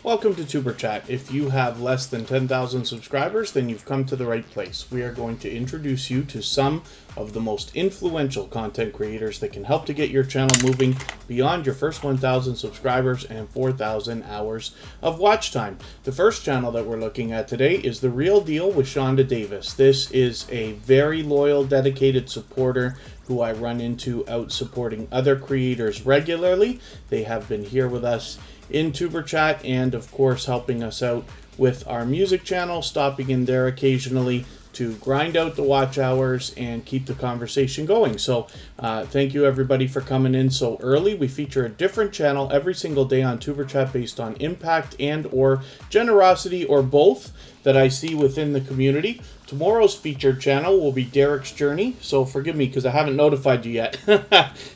Welcome to Superchat. If you have less than 10,000 subscribers, then you've come to the right place. We are going to introduce you to some of the most influential content creators that can help to get your channel moving beyond your first 1,000 subscribers and 4,000 hours of watch time. The first channel that we're looking at today is The Real Deal with Shonda Davis. This is a very loyal, dedicated supporter who I run into out supporting other creators regularly. They have been here with us in Superchat and of course helping us out with our music channel, stopping in there occasionally to grind out the watch hours and keep the conversation going. So thank you everybody for coming in so early. We feature a different channel every single day on Superchat based on impact and or generosity or both that I see within the community. Tomorrow's featured channel will be Derek's Journey, so forgive me because I haven't notified you yet.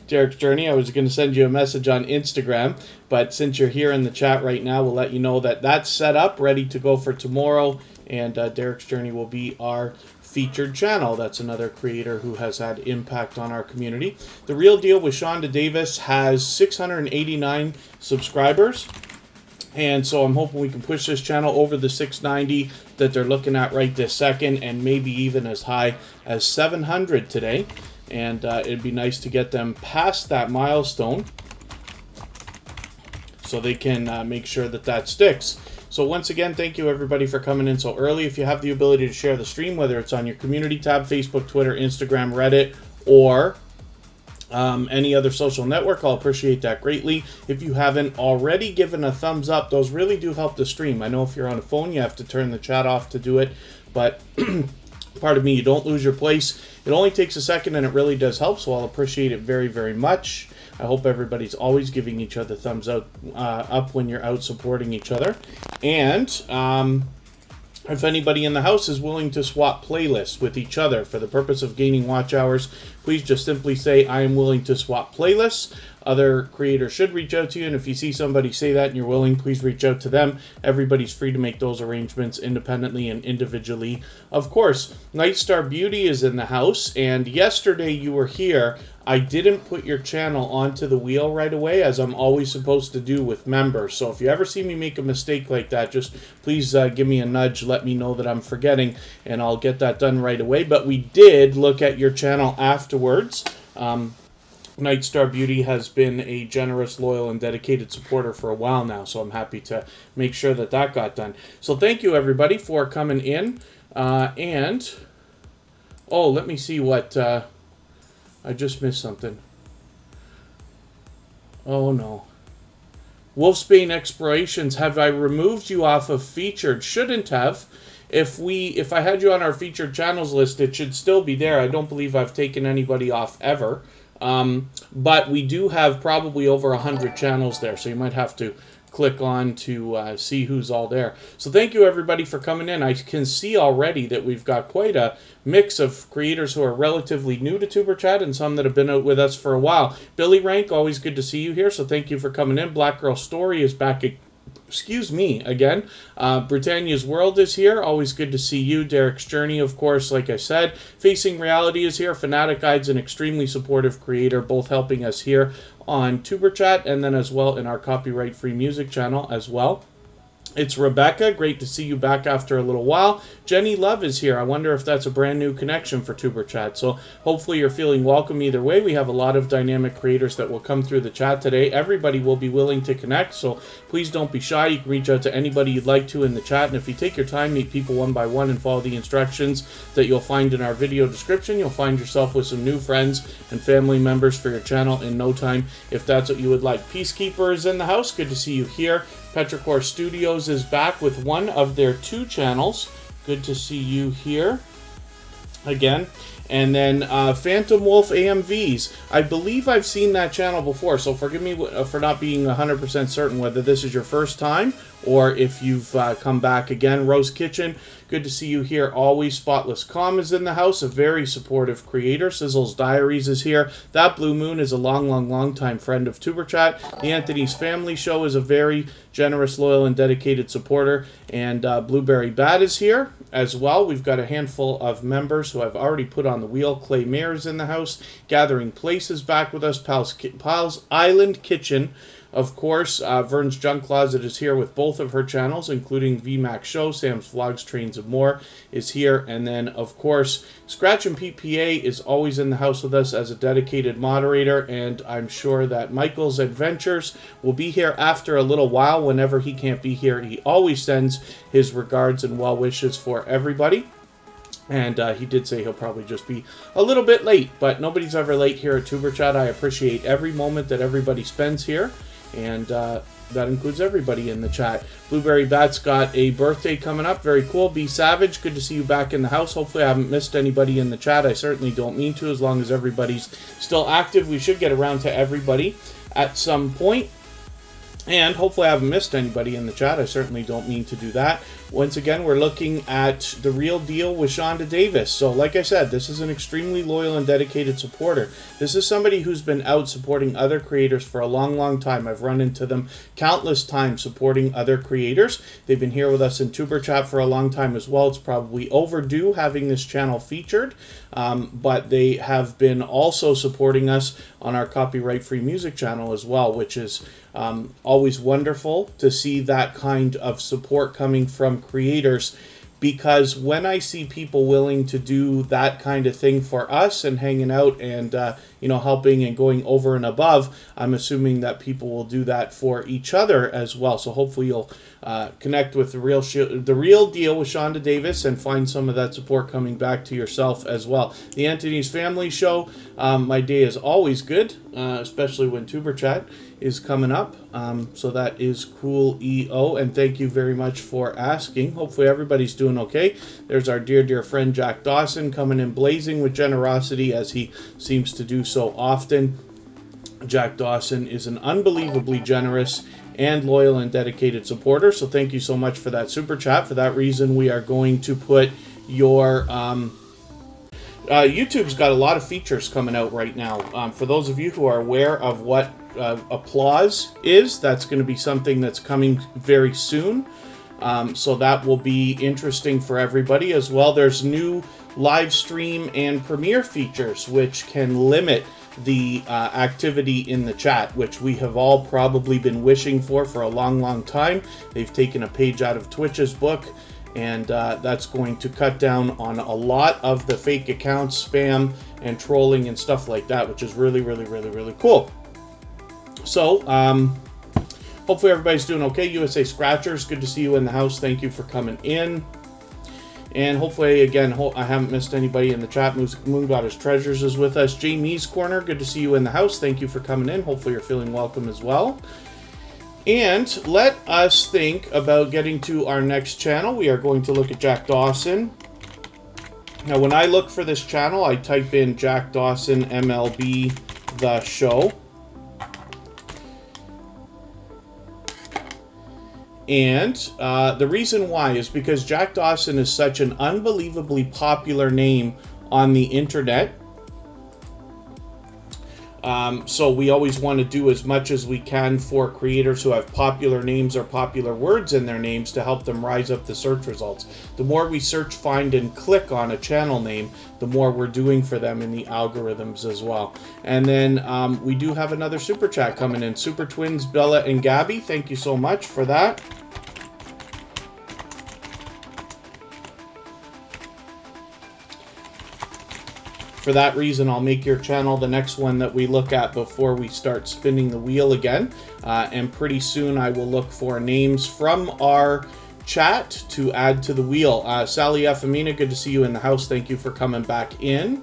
Derek's Journey, I was going to send you a message on Instagram, but since you're here in the chat right now, we'll let you know that that's set up, ready to go for tomorrow, and Derek's Journey will be our featured channel. That's another creator who has had impact on our community. The Real Deal with Shonda Davis has 689 subscribers. And so I'm hoping we can push this channel over the 690 that they're looking at right this second, and maybe even as high as 700 today. And it'd be nice to get them past that milestone so they can make sure that that sticks. So once again, thank you everybody for coming in so early. If you have the ability to share the stream, whether it's on your community tab, Facebook, Twitter, Instagram, Reddit, or any other social network, I'll appreciate that greatly. If you haven't already given a thumbs up, those really do help the stream. I know if you're on a phone, you have to turn the chat off to do it, but pardon me, you don't lose your place. It only takes a second and it really does help, so I'll appreciate it very, very much. I hope everybody's always giving each other thumbs up when you're out supporting each other. And if anybody in the house is willing to swap playlists with each other for the purpose of gaining watch hours, please just simply say, I am willing to swap playlists. Other creators should reach out to you, and if you see somebody say that and you're willing, please reach out to them. Everybody's free to make those arrangements independently and individually. Of course, Nightstar Beauty is in the house, and yesterday you were here. I didn't put your channel onto the wheel right away, as I'm always supposed to do with members. So if you ever see me make a mistake like that, just please give me a nudge, let me know that I'm forgetting, and I'll get that done right away. But we did look at your channel afterwards. Nightstar Beauty has been a generous, loyal, and dedicated supporter for a while now, so I'm happy to make sure that that got done. So thank you, everybody, for coming in. Oh, let me see what... I just missed something. Oh, no. Wolfsbane Explorations, have I removed you off of featured? Shouldn't have. If I had you on our featured channels list, it should still be there. I don't believe I've taken anybody off ever. But we do have probably over 100 channels there, so you might have to click on to see who's all there. So thank you everybody for coming in. I can see already that we've got quite a mix of creators who are relatively new to Superchat and some that have been out with us for a while. Billy Rank, always good to see you here, so thank you for coming in. Black Girl Story is back excuse me, again. Britannia's World is here. Always good to see you. Derek's Journey, of course, like I said. Facing Reality is here. Fanatic Guide's an extremely supportive creator, both helping us here on Superchat and then as well in our copyright-free music channel as well. It's Rebecca. Great to see you back after a little while. Jenny Love is here. I wonder if that's a brand new connection for Superchat. So hopefully you're feeling welcome either way. We have a lot of dynamic creators that will come through the chat today. Everybody will be willing to connect, so please don't be shy. You can reach out to anybody you'd like to in the chat. And if you take your time, meet people one by one and follow the instructions that you'll find in our video description, you'll find yourself with some new friends and family members for your channel in no time, if that's what you would like. Peacekeeper is in the house. Good to see you here. Petrichor Studios is back with one of their 2 channels. Good to see you here again. And then Phantom Wolf AMVs. I believe I've seen that channel before, so forgive me for not being 100% certain whether this is your first time or if you've come back again. Rose Kitchen, good to see you here always. Spotless Calm is in the house, a very supportive creator. Sizzle's Diaries is here. That Blue Moon is a long time friend of Superchat. The Anthony's Family Show is a very generous, loyal, and dedicated supporter. And Blueberry Bat is here as well. We've got a handful of members who I've already put on the wheel. Clay Mayer is in the house. Gathering Place is back with us. Pal's Island Kitchen Of course, Vern's Junk Closet is here with both of her channels, including VMAX Show, Sam's Vlogs, Trains, and More is here. And then, of course, Scratch and PPA is always in the house with us as a dedicated moderator, and I'm sure that Michael's Adventures will be here after a little while. Whenever he can't be here, he always sends his regards and well wishes for everybody. And he did say he'll probably just be a little bit late, but nobody's ever late here at Tuber Chat. I appreciate every moment that everybody spends here, and that includes everybody in the chat. Blueberry Bat's got a birthday coming up. Very cool. Be Savage, good to see you back in the house. Hopefully I haven't missed anybody in the chat. I certainly don't mean to. As long as everybody's still active, we should get around to everybody at some point. And hopefully I haven't missed anybody in the chat. I certainly don't mean to do that. Once again, we're looking at The Real Deal with Shonda Davis. So like I said, this is an extremely loyal and dedicated supporter. This is somebody who's been out supporting other creators for a long, long time. I've run into them countless times supporting other creators. They've been here with us in Tuber Chat for a long time as well. It's probably overdue having this channel featured, but they have been also supporting us on our copyright-free music channel as well, which is always wonderful to see that kind of support coming from creators, because when I see people willing to do that kind of thing for us and hanging out and you know, helping and going over and above, I'm assuming that people will do that for each other as well. So hopefully you'll connect with the real deal with Shonda Davis and find some of that support coming back to yourself as well. The Anthony's Family Show, my day is always good, especially when Tuber Chat is coming up. So that is cool, EO, and thank you very much for asking. Hopefully everybody's doing okay. There's our dear friend Jack Dawson coming in blazing with generosity, as he seems to do so often. Jack Dawson is an unbelievably generous and loyal and dedicated supporter, so thank you so much for that super chat. For that reason, we are going to put your YouTube's got a lot of features coming out right now. For those of you who are aware of what applause is, that's going to be something that's coming very soon. So that will be interesting for everybody as well. There's new live stream and premiere features which can limit the activity in the chat, which we have all probably been wishing for a long time. They've taken a page out of Twitch's book, and that's going to cut down on a lot of the fake accounts, spam, and trolling and stuff like that, which is really cool. So, hopefully everybody's doing okay. USA Scratchers, good to see you in the house. Thank you for coming in. And hopefully, again, I haven't missed anybody in the chat. Moon Goddess Treasures is with us. Jamie's Corner, good to see you in the house. Thank you for coming in. Hopefully you're feeling welcome as well. And let us think about getting to our next channel. We are going to look at Jack Dawson. Now, when I look for this channel, I type in Jack Dawson MLB The Show. And the reason why is because Jack Dawson is such an unbelievably popular name on the internet. So we always want to do as much as we can for creators who have popular names or popular words in their names to help them rise up the search results. The more we search, find, and click on a channel name, the more we're doing for them in the algorithms as well. And then we do have another super chat coming in. Super Twins, Bella and Gabby, thank you so much for that. For that reason, I'll make your channel the next one that we look at before we start spinning the wheel again. And pretty soon I will look for names from our chat to add to the wheel. Sally Efamina, good to see you in the house. Thank you for coming back in.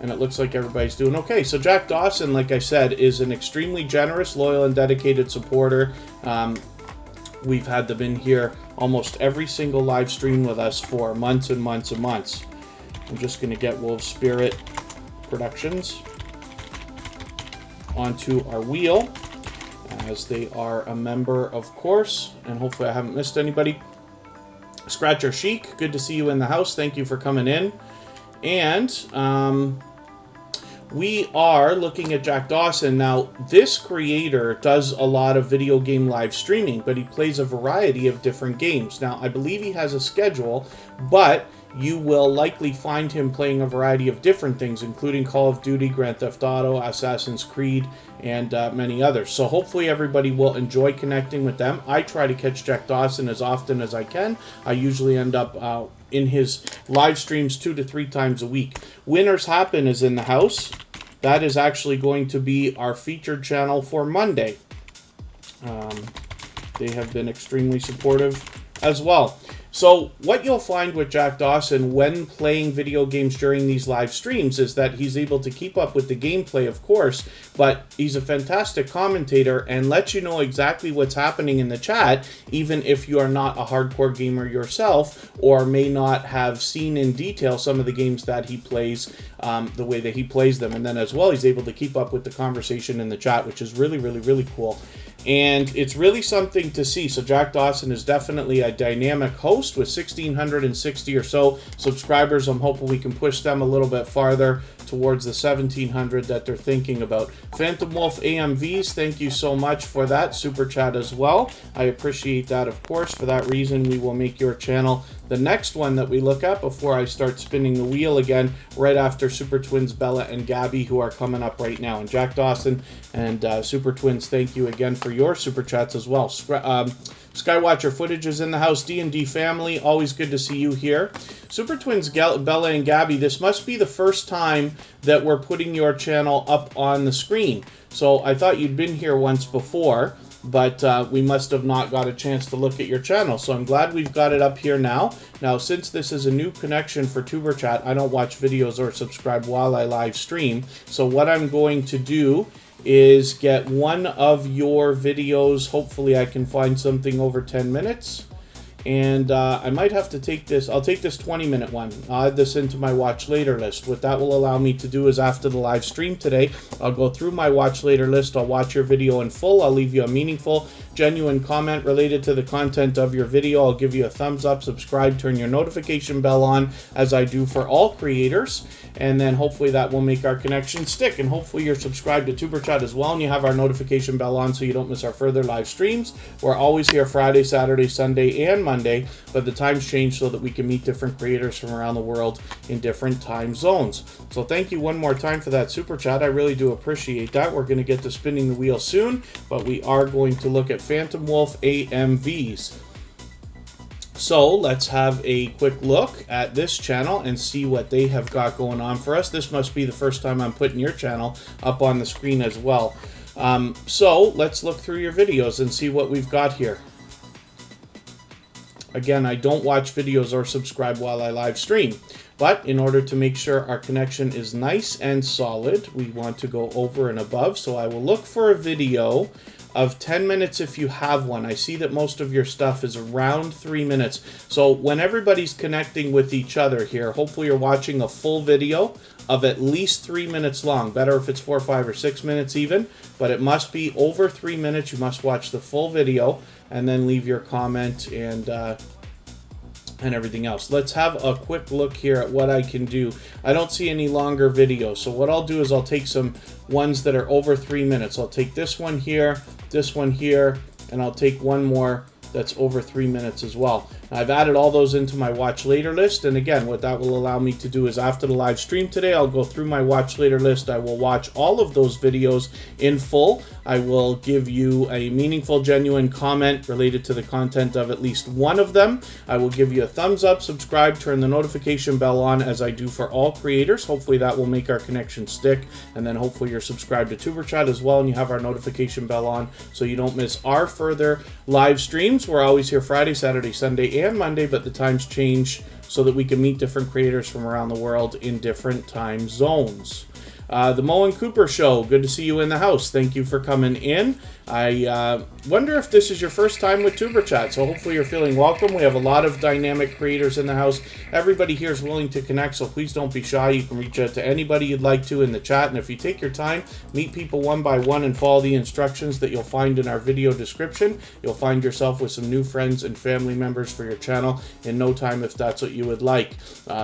And it looks like everybody's doing okay. So Jack Dawson, like I said, is an extremely generous, loyal, and dedicated supporter. We've had them in here almost every single live stream with us for months and months and months. I'm just going to get Wolf Spirit Productions onto our wheel, as they are a member, of course, and hopefully I haven't missed anybody. Scratcher Chic, good to see you in the house. Thank you for coming in. And we are looking at Jack Dawson. Now, this creator does a lot of video game live streaming, but he plays a variety of different games. Now, I believe he has a schedule, but you will likely find him playing a variety of different things, including Call of Duty, Grand Theft Auto, Assassin's Creed, and many others. So hopefully everybody will enjoy connecting with them. I try to catch Jack Dawson as often as I can. I usually end up in his live streams 2 to 3 times a week. Winners Happen is in the house. That is actually going to be our featured channel for Monday. They have been extremely supportive as well. So what you'll find with Jack Dawson when playing video games during these live streams is that he's able to keep up with the gameplay, of course, but he's a fantastic commentator and lets you know exactly what's happening in the chat, even if you are not a hardcore gamer yourself or may not have seen in detail some of the games that he plays, the way that he plays them. And then as well, he's able to keep up with the conversation in the chat, which is really, really, really cool. And it's really something to see. So Jack Dawson is definitely a dynamic host with 1,660 or so subscribers. I'm hoping we can push them a little bit farther towards the 1,700 that they're thinking about. Phantom Wolf AMVs, thank you so much for that super chat as well. I appreciate that, of course. For that reason, we will make your channel the next one that we look at before I start spinning the wheel again, right after Super Twins Bella and Gabby, who are coming up right now. And Jack Dawson and Super Twins, thank you again for your super chats as well. Skywatcher Footage is in the house. D&D family, always good to see you here. Super Twins Bella and Gabby, this must be the first time that we're putting your channel up on the screen. So I thought you'd been here once before, but we must have not got a chance to look at your channel. So I'm glad we've got it up here now. Now, since this is a new connection for Superchat, I don't watch videos or subscribe while I live stream. So what I'm going to do is get one of your videos. Hopefully I can find something over 10 minutes. And I might have to take this. I'll take this 20-minute one. I'll add this into my watch later list. What that will allow me to do is after the live stream today, I'll go through my watch later list. I'll watch your video in full. I'll leave you a meaningful, genuine comment related to the content of your video. I'll give you a thumbs up, subscribe, turn your notification bell on, as I do for all creators. And then hopefully that will make our connection stick. And hopefully you're subscribed to Superchat as well, and you have our notification bell on so you don't miss our further live streams. We're always here Friday, Saturday, Sunday, and Monday, but the times change so that we can meet different creators from around the world in different time zones. So thank you one more time for that super chat. I really do appreciate that. We're going to get to spinning the wheel soon, but we are going to look at Phantom Wolf AMVs. So let's have a quick look at this channel and see what they have got going on for us. This must be the first time I'm putting your channel up on the screen as well. So let's look through your videos and see what we've got here. Again, I don't watch videos or subscribe while I live stream, but in order to make sure our connection is nice and solid, we want to go over and above. So I will look for a video of 10 minutes if you have one. I see that most of your stuff is around 3 minutes. So when everybody's connecting with each other here, hopefully you're watching a full video of at least 3 minutes long. Better if it's 4, 5, or 6 minutes even, but it must be over 3 minutes. You must watch the full video and then leave your comment and everything else. Let's have a quick look here at what I can do. I don't see any longer videos, so what I'll do is I'll take some ones that are over 3 minutes. I'll take this one here, and I'll take one more that's over 3 minutes as well. I've added all those into my watch later list, and again, what that will allow me to do is after the live stream today, I'll go through my watch later list. I will watch all of those videos in full. I will give you a meaningful, genuine comment related to the content of at least one of them. I will give you a thumbs up, subscribe, turn the notification bell on, as I do for all creators. Hopefully that will make our connection stick, and then hopefully you're subscribed to Superchat as well, and you have our notification bell on so you don't miss our further live streams. We're always here Friday, Saturday, Sunday, and Monday, but the times change so that we can meet different creators from around the world in different time zones. The Mo and Cooper Show, good to see you in the house. Thank you for coming in. I wonder if this is your first time with Superchat, so hopefully you're feeling welcome. We have a lot of dynamic creators in the house. Everybody here is willing to connect, so please don't be shy. You can reach out to anybody you'd like to in the chat, and if you take your time, meet people one by one and follow the instructions that you'll find in our video description, you'll find yourself with some new friends and family members for your channel in no time if that's what you would like.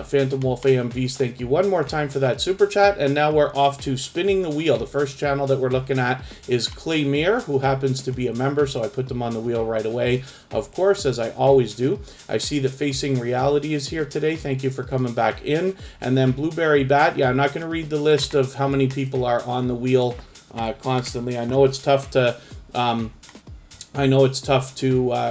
Phantom Wolf AMVs, thank you one more time for that super chat, and now we're are off to spinning the wheel. The first channel that we're looking at is Claymere, who happens to be a member, so I put them on the wheel right away, of course, as I always do. I see that Facing Reality is here today. Thank you for coming back in. And then Blueberry Bat. Yeah, I'm not going to read the list of how many people are on the wheel constantly. I know it's tough to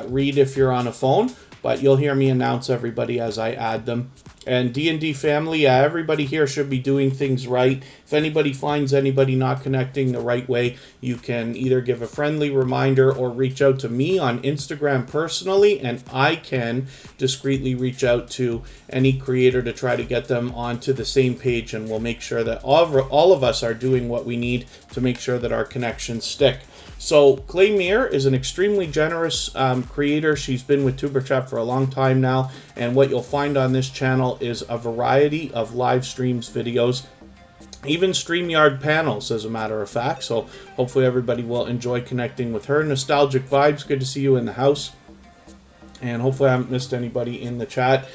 read if you're on a phone, but you'll hear me announce everybody as I add them. And D&D family, everybody here should be doing things right. If anybody finds anybody not connecting the right way, you can either give a friendly reminder or reach out to me on Instagram personally, and I can discreetly reach out to any creator to try to get them onto the same page, and we'll make sure that all of us are doing what we need to make sure that our connections stick. So Claymere is an extremely generous creator. She's been with Superchat for a long time now, and what you'll find on this channel is a variety of live streams, videos, even StreamYard panels, as a matter of fact. So hopefully everybody will enjoy connecting with her. Nostalgic Vibes, good to see you in the house. And hopefully I haven't missed anybody in the chat.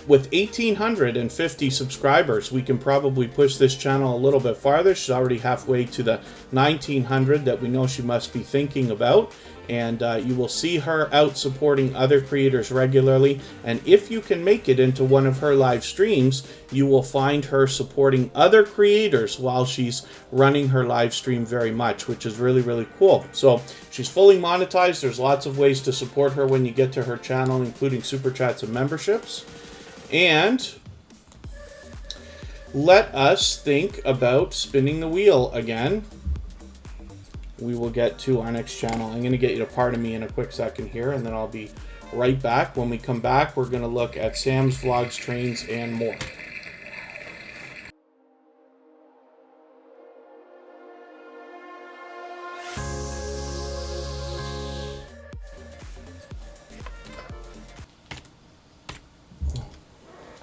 With 1,850 subscribers, we can probably push this channel a little bit farther. She's already halfway to the 1,900 that we know she must be thinking about. And you will see her out supporting other creators regularly. And if you can make it into one of her live streams, you will find her supporting other creators while she's running her live stream very much, which is really, really cool. So she's fully monetized. There's lots of ways to support her when you get to her channel, including super chats and memberships. And let us think about spinning the wheel again. We will get to our next channel. I'm going to get you to pardon me in a quick second here, and then I'll be right back. When we come back, we're going to look at Sam's Vlogs, Trains, and more.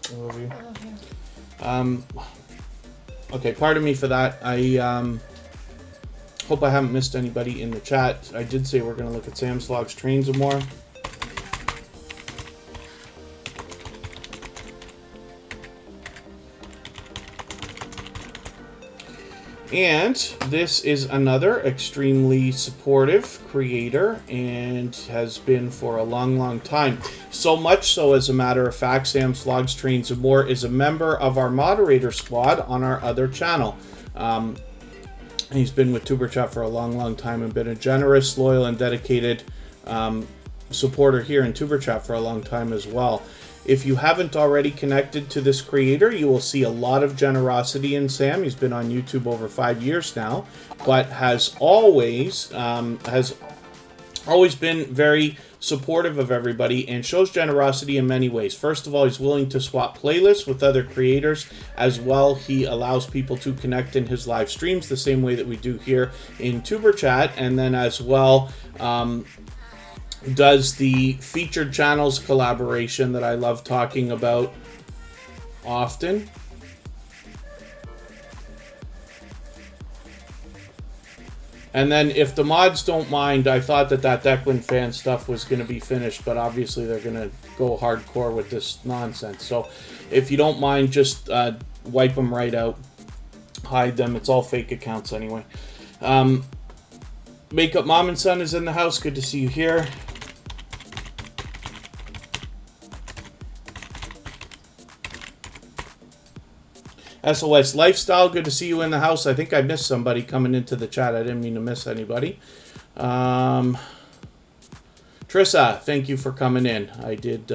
I love you. I love you. Okay, pardon me for that. I hope I haven't missed anybody in the chat. I did say we're going to look at Sam's Vlogs, Trains, and more. And this is another extremely supportive creator and has been for a long, long time. So much so, as a matter of fact, Sam's Vlogs, Trains, and More is a member of our moderator squad on our other channel. He's been with Superchat for a long, long time and been a generous, loyal, and dedicated supporter here in Superchat for a long time as well. If you haven't already connected to this creator, you will see a lot of generosity in Sam. He's been on YouTube over 5 years now, but has always been very supportive of everybody and shows generosity in many ways. First of all, he's willing to swap playlists with other creators. As well, he allows people to connect in his live streams the same way that we do here in Superchat, and then as well does the featured channels collaboration that I love talking about often. And then, if the mods don't mind, I thought that Declan fan stuff was going to be finished, but obviously they're going to go hardcore with this nonsense. So, if you don't mind, just wipe them right out. Hide them. It's all fake accounts anyway. Makeup Mom and Son is in the house. Good to see you here. SOS Lifestyle, good to see you in the house. I think I missed somebody coming into the chat. I didn't mean to miss anybody. Trissa, thank you for coming in. I did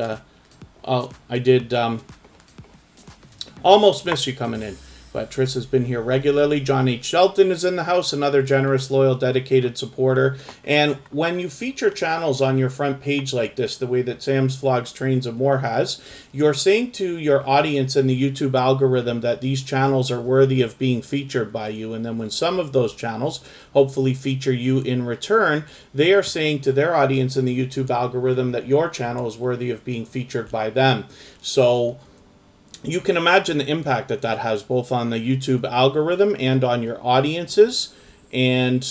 almost miss you coming in, but Trissa's been here regularly. John H. Shelton is in the house, another generous, loyal, dedicated supporter. And when you feature channels on your front page like this, the way that Sam's Vlogs, Trains, and More has, you're saying to your audience and the YouTube algorithm that these channels are worthy of being featured by you. And then when some of those channels hopefully feature you in return, they are saying to their audience and the YouTube algorithm that your channel is worthy of being featured by them. So you can imagine the impact that that has both on the YouTube algorithm and on your audiences. And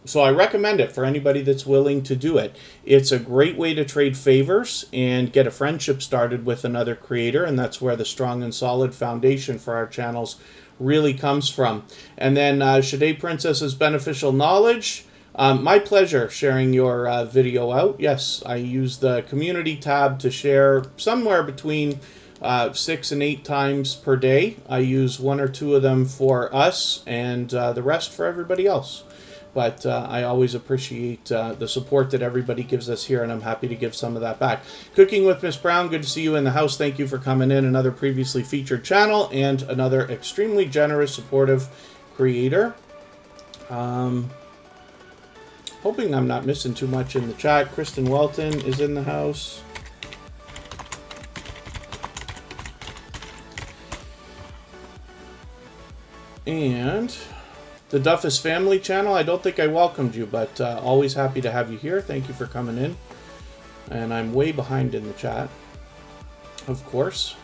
so I recommend it for anybody that's willing to do it. It's a great way to trade favors and get a friendship started with another creator, and that's where the strong and solid foundation for our channels really comes from. And then Shade Princess's beneficial knowledge. My pleasure sharing your video out. Yes, I use the community tab to share somewhere between 6 and 8 times per day. I use 1 or 2 of them for us and the rest for everybody else. But I always appreciate the support that everybody gives us here, and I'm happy to give some of that back. Cooking with Miss Brown, good to see you in the house. Thank you for coming in. Another previously featured channel and another extremely generous, supportive creator. Hoping I'm not missing too much in the chat. Kristen Welton is in the house. And the Duffus Family channel, I don't think I welcomed you, but always happy to have you here. Thank you for coming in. And I'm way behind in the chat, of course.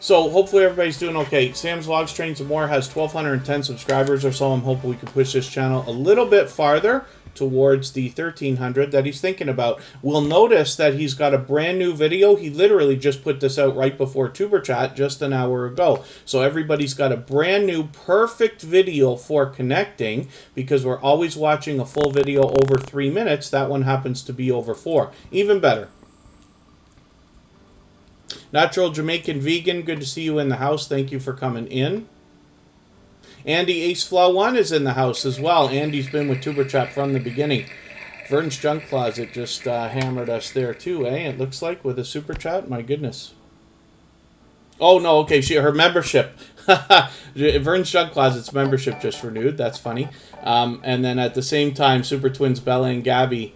So hopefully everybody's doing okay. Sam's Vlogs Trains and More has 1,210 subscribers or so. I'm hoping we can push this channel a little bit farther towards the 1,300 that he's thinking about. We'll notice that he's got a brand new video. He literally just put this out right before Tuber Chat just an hour ago. So everybody's got a brand new perfect video for connecting, because we're always watching a full video over 3 minutes. That one happens to be over 4. Even better. Natural Jamaican Vegan, good to see you in the house. Thank you for coming in. Andy Ace Flaw 1 is in the house as well. Andy's been with Tuber Chat from the beginning. Vern's Junk Closet just hammered us there too, eh? It looks like, with a Super Chat. My goodness. Oh, no, okay, her membership. Vern's Junk Closet's membership just renewed. That's funny. And then at the same time, Super Twins Bella and Gabby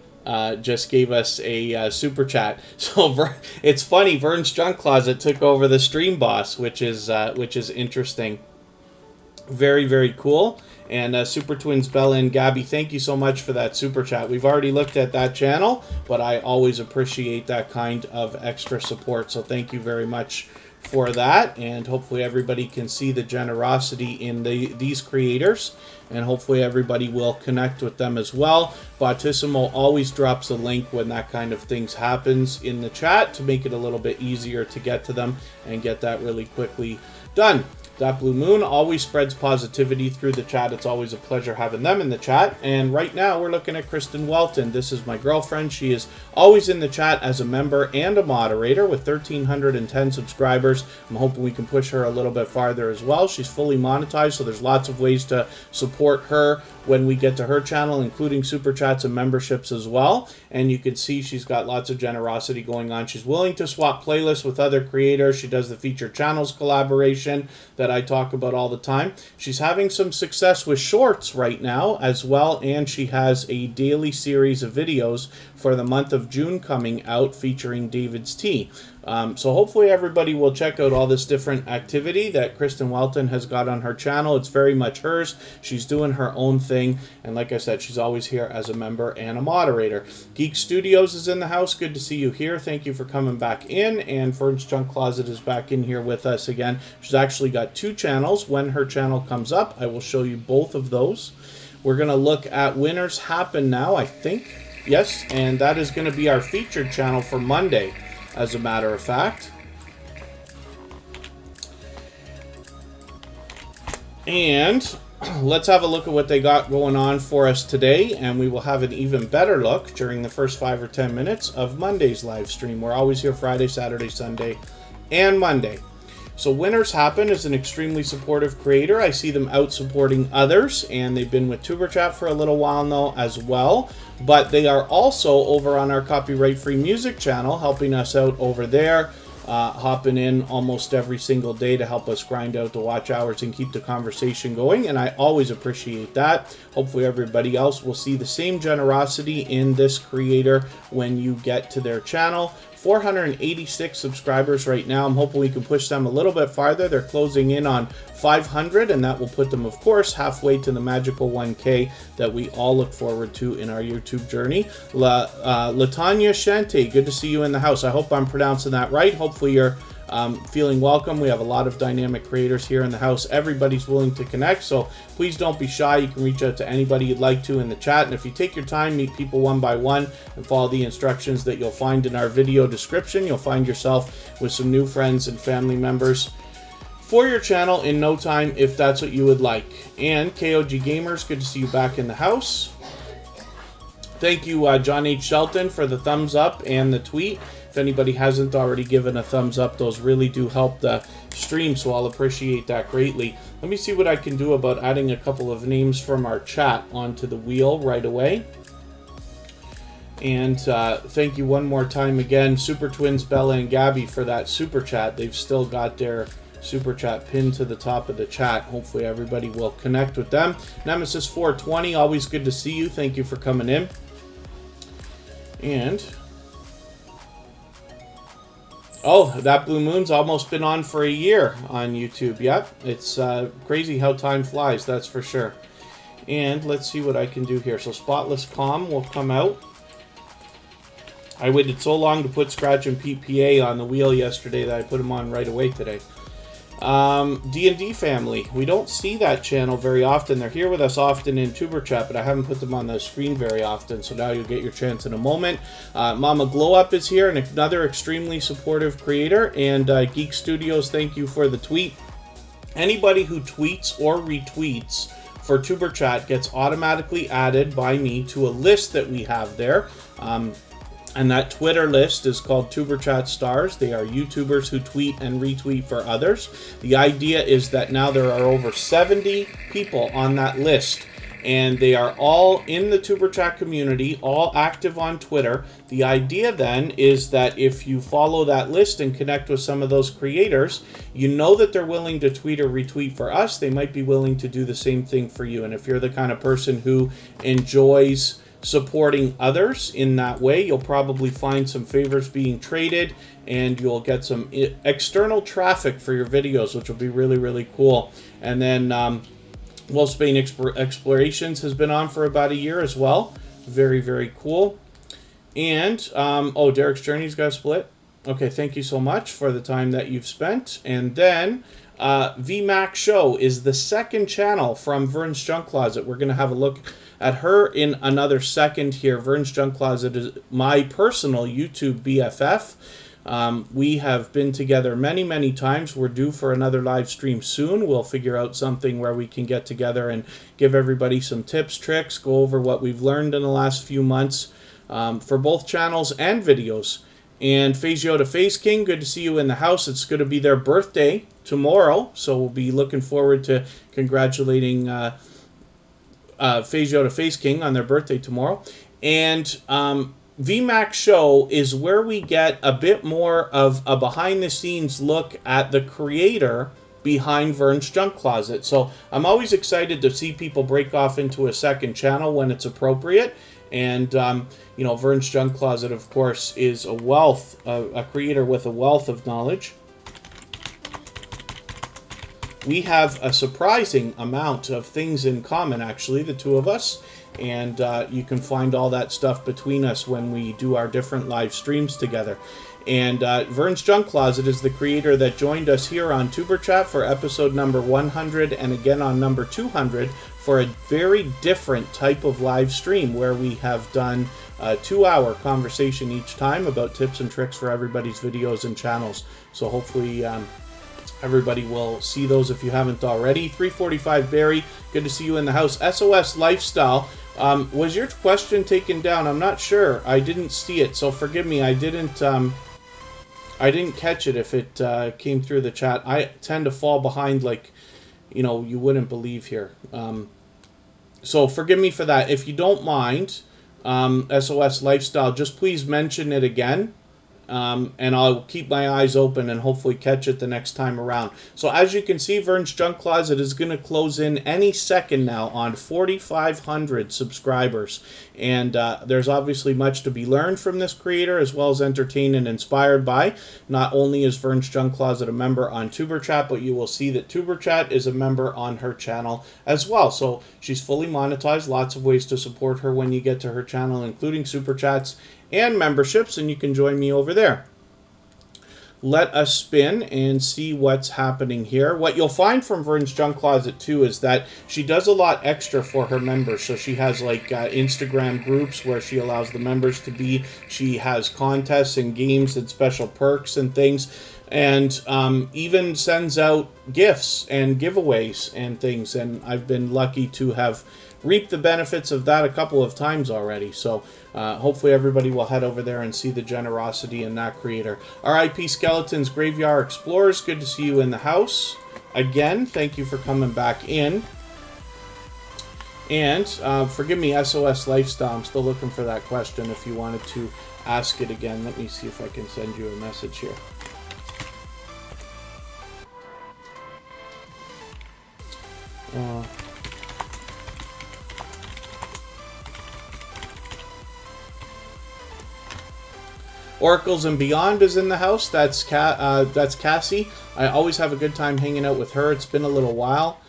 just gave us a super chat. So it's funny, Vern's Junk Closet took over the stream boss, which is interesting. Very, very cool. And Super Twins Bella and Gabby, thank you so much for that super chat. We've already looked at that channel, but I always appreciate that kind of extra support. So thank you very much for that, and hopefully everybody can see the generosity in these creators, and hopefully everybody will connect with them as well. Bautissimo always drops a link when that kind of things happens in the chat to make it a little bit easier to get to them and get that really quickly done. That Blue Moon always spreads positivity through the chat. It's always a pleasure having them in the chat. And right now we're looking at Kristen Welton. This is my girlfriend. She is always in the chat as a member and a moderator with 1,310 subscribers. I'm hoping we can push her a little bit farther as well. She's fully monetized, so there's lots of ways to support her when we get to her channel, including super chats and memberships as well. And you can see she's got lots of generosity going on. She's willing to swap playlists with other creators. She does the featured channels collaboration that I talk about all the time. She's having some success with shorts right now as well, and she has a daily series of videos for the month of June coming out featuring David's Tea. So hopefully everybody will check out all this different activity that Kristen Welton has got on her channel. It's very much hers. She's doing her own thing, and like I said, she's always here as a member and a moderator. Geek Studios is in the house. Good to see you here. Thank you for coming back in. And Vern's Junk Closet is back in here with us again. She's actually got 2 channels. When her channel comes up, I will show you both of those. We're going to look at Winners Happen now, I think. Yes, and that is going to be our featured channel for Monday, as a matter of fact. And let's have a look at what they got going on for us today, and we will have an even better look during the first 5 or 10 minutes of Monday's live stream. We're always here Friday, Saturday, Sunday, and Monday. So Winners Happen is an extremely supportive creator. I see them out supporting others, and they've been with Tuber Chat for a little while now as well. But they are also over on our copyright-free music channel, helping us out over there, hopping in almost every single day to help us grind out the watch hours and keep the conversation going, and I always appreciate that. Hopefully everybody else will see the same generosity in this creator when you get to their channel. 486 subscribers right now. I'm hoping we can push them a little bit farther. They're closing in on 500, and that will put them, of course, halfway to the magical 1K that we all look forward to in our YouTube journey. Latanya Shante, good to see you in the house. I hope I'm pronouncing that right. Hopefully you're feeling welcome. We have a lot of dynamic creators here in the house. Everybody's willing to connect, so please don't be shy. You can reach out to anybody you'd like to in the chat, and if you take your time, meet people one by one and follow the instructions that you'll find in our video description, you'll find yourself with some new friends and family members for your channel in no time if that's what you would like. And KOG Gamers, good to see you back in the house. Thank you, John H. Shelton, for the thumbs up and the tweet. If anybody hasn't already given a thumbs up, those really do help the stream, so I'll appreciate that greatly. Let me see what I can do about adding a couple of names from our chat onto the wheel right away. And thank you one more time again, Super Twins, Bella, and Gabby, for that super chat. They've still got their super chat pinned to the top of the chat. Hopefully everybody will connect with them. Nemesis 420, always good to see you. Thank you for coming in. And oh, that Blue Moon's almost been on for a year on YouTube. Yep, it's crazy how time flies, that's for sure. And let's see what I can do here. So Spotless Calm will come out. I waited so long to put Scratch and PPA on the wheel yesterday that I put them on right away today. D&D Family. We don't see that channel very often. They're here with us often in Tuber Chat, but I haven't put them on the screen very often, so now you'll get your chance in a moment. Mama Glow Up is here, and another extremely supportive creator. And Geek Studios, thank you for the tweet. Anybody who tweets or retweets for Tuber Chat gets automatically added by me to a list that we have there. And that Twitter list is called Tuber Chat Stars. They are YouTubers who tweet and retweet for others. The idea is that now there are over 70 people on that list, and they are all in the Tuber Chat community, all active on Twitter. The idea then is that if you follow that list and connect with some of those creators, you know that they're willing to tweet or retweet for us. They might be willing to do the same thing for you. And if you're the kind of person who enjoys supporting others in that way, you'll probably find some favors being traded, and you'll get some external traffic for your videos, which will be really, really cool. And then Wolfsbane Explorations has been on for about a year as well. Very, very cool. And oh, Derek's Journey's got split. Okay, thank you so much for the time that you've spent. And then VMAX Show is the second channel from Vern's Junk Closet. We're going to have a look at her in another second here. Vern's Junk Closet is my personal YouTube BFF. We have been together many, many times. We're due for another live stream soon. We'll figure out something where we can get together and give everybody some tips, tricks, go over what we've learned in the last few months for both channels and videos. And Phasio to Phase King, good to see you in the house. It's going to be their birthday tomorrow, so we'll be looking forward to congratulating Phasio to Phase King on their birthday tomorrow. And VMAX Show is where we get a bit more of a behind-the-scenes look at the creator behind Vern's Junk Closet. So I'm always excited to see people break off into a second channel when it's appropriate. And, you know, Vern's Junk Closet, of course, is a creator with a wealth of knowledge. We have a surprising amount of things in common, actually, the two of us. And you can find all that stuff between us when we do our different live streams together. And Vern's Junk Closet is the creator that joined us here on Tuber Chat for episode number 100 and again on number 200 for a very different type of live stream where we have done a 2-hour conversation each time about tips and tricks for everybody's videos and channels. So hopefully everybody will see those if you haven't already. 345 Barry, good to see you in the house. SOS Lifestyle, was your question taken down? I'm not sure. I didn't see it, so forgive me. I didn't catch it if it came through the chat. I tend to fall behind like, you know, you wouldn't believe here. So forgive me for that. If you don't mind, SOS Lifestyle, just please mention it again. And I'll keep my eyes open and hopefully catch it the next time around. So as you can see, Vern's Junk Closet is going to close in any second now on 4,500 subscribers. And there's obviously much to be learned from this creator, as well as entertained and inspired by. Not only is Vern's Junk Closet a member on Tuber Chat, but you will see that Tuber Chat is a member on her channel as well. So she's fully monetized. Lots of ways to support her when you get to her channel, including Super Chats and memberships, and you can join me over there. Let us spin and see what's happening here. What you'll find from Vern's Junk Closet too is that she does a lot extra for her members. So she has like Instagram groups where she allows the members to be. She has contests and games and special perks and things. and even sends out gifts and giveaways and things. And I've been lucky to have reaped the benefits of that a couple of times already. So hopefully everybody will head over there and see the generosity in that creator. RIP Skeletons Graveyard Explorers, good to see you in the house. Again, thank you for coming back in. And forgive me, SOS Lifestyle, I'm still looking for that question if you wanted to ask it again. Let me see if I can send you a message here. Oracles and Beyond is in the house. That's Cassie. I always have a good time hanging out with her. It's been a little while.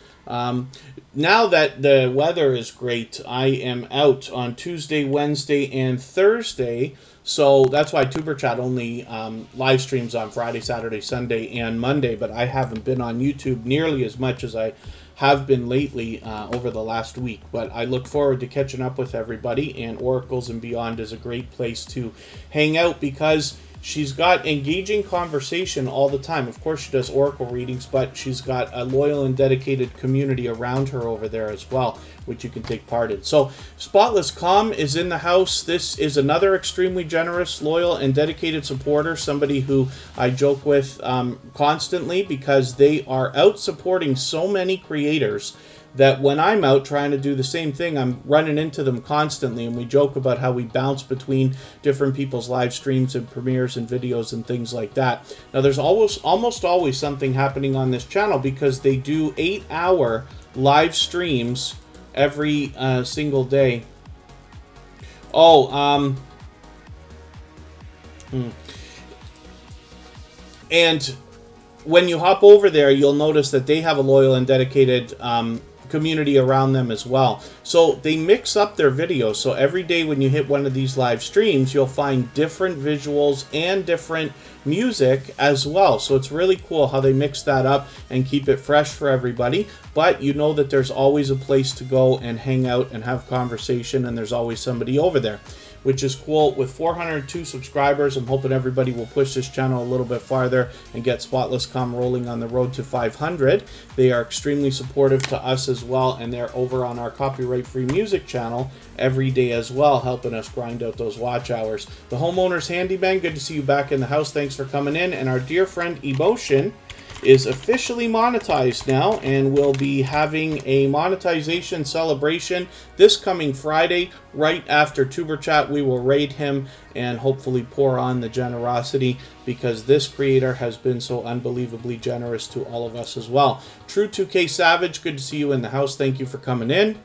Now that the weather is great, I am out on Tuesday, Wednesday, and Thursday. So that's why Tuber Chat only live streams on Friday, Saturday, Sunday, and Monday. But I haven't been on YouTube nearly as much as I have been lately over the last week. But I look forward to catching up with everybody. And Oracles and Beyond is a great place to hang out because she's got engaging conversation all the time. Of course, she does oracle readings, but she's got a loyal and dedicated community around her over there as well, which you can take part in. So, Spotless Calm is in the house. This is another extremely generous, loyal, and dedicated supporter, somebody who I joke with constantly because they are out supporting so many creators that when I'm out trying to do the same thing, I'm running into them constantly, and we joke about how we bounce between different people's live streams and premieres and videos and things like that. Now, there's almost always something happening on this channel because they do 8-hour live streams every single day. And when you hop over there, you'll notice that they have a loyal and dedicated community around them as well. So they mix up their videos. So every day when you hit one of these live streams, you'll find different visuals and different music as well. So it's really cool how they mix that up and keep it fresh for everybody. But you know that there's always a place to go and hang out and have conversation, and there's always somebody over there, which is cool. With 402 subscribers, I'm hoping everybody will push this channel a little bit farther and get Spotless Calm rolling on the road to 500. They are extremely supportive to us as well, and they're over on our copyright-free music channel every day as well, helping us grind out those watch hours. The Homeowner's Handyman, good to see you back in the house. Thanks for coming in. And our dear friend Emotion is officially monetized now, and we'll be having a monetization celebration this coming Friday. Right after Tuber Chat, we will raid him and hopefully pour on the generosity, because this creator has been so unbelievably generous to all of us as well. True 2K Savage, good to see you in the house. Thank you for coming in.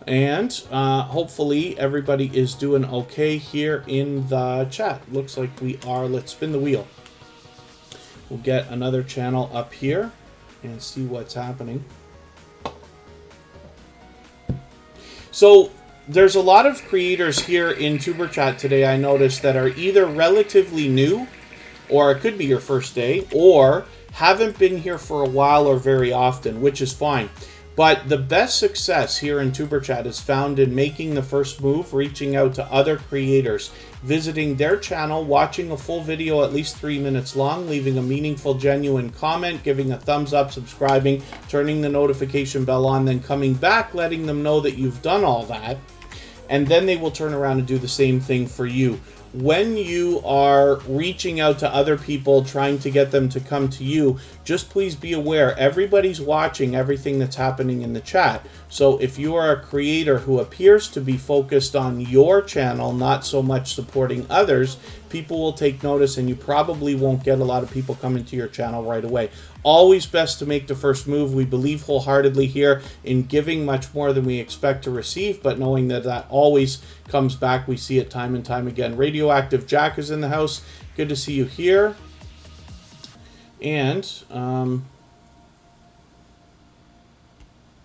And hopefully everybody is doing okay here in the chat. Looks like we are. Let's spin the wheel. We'll get another channel up here and see what's happening. So there's a lot of creators here in Tuber Chat today, I noticed, that are either relatively new, or it could be your first day, or haven't been here for a while or very often, which is fine. But the best success here in Tuber Chat is found in making the first move, reaching out to other creators, visiting their channel, watching a full video at least 3 minutes long, leaving a meaningful, genuine comment, giving a thumbs up, subscribing, turning the notification bell on, then coming back, letting them know that you've done all that, and then they will turn around and do the same thing for you. When you are reaching out to other people, trying to get them to come to you, just please be aware, everybody's watching everything that's happening in the chat. So if you are a creator who appears to be focused on your channel, not so much supporting others, people will take notice, and you probably won't get a lot of people coming to your channel right away. Always best to make the first move. We believe wholeheartedly here in giving much more than we expect to receive, but knowing that that always comes back. We see it time and time again. Radioactive Jack is in the house. Good to see you here. And oh,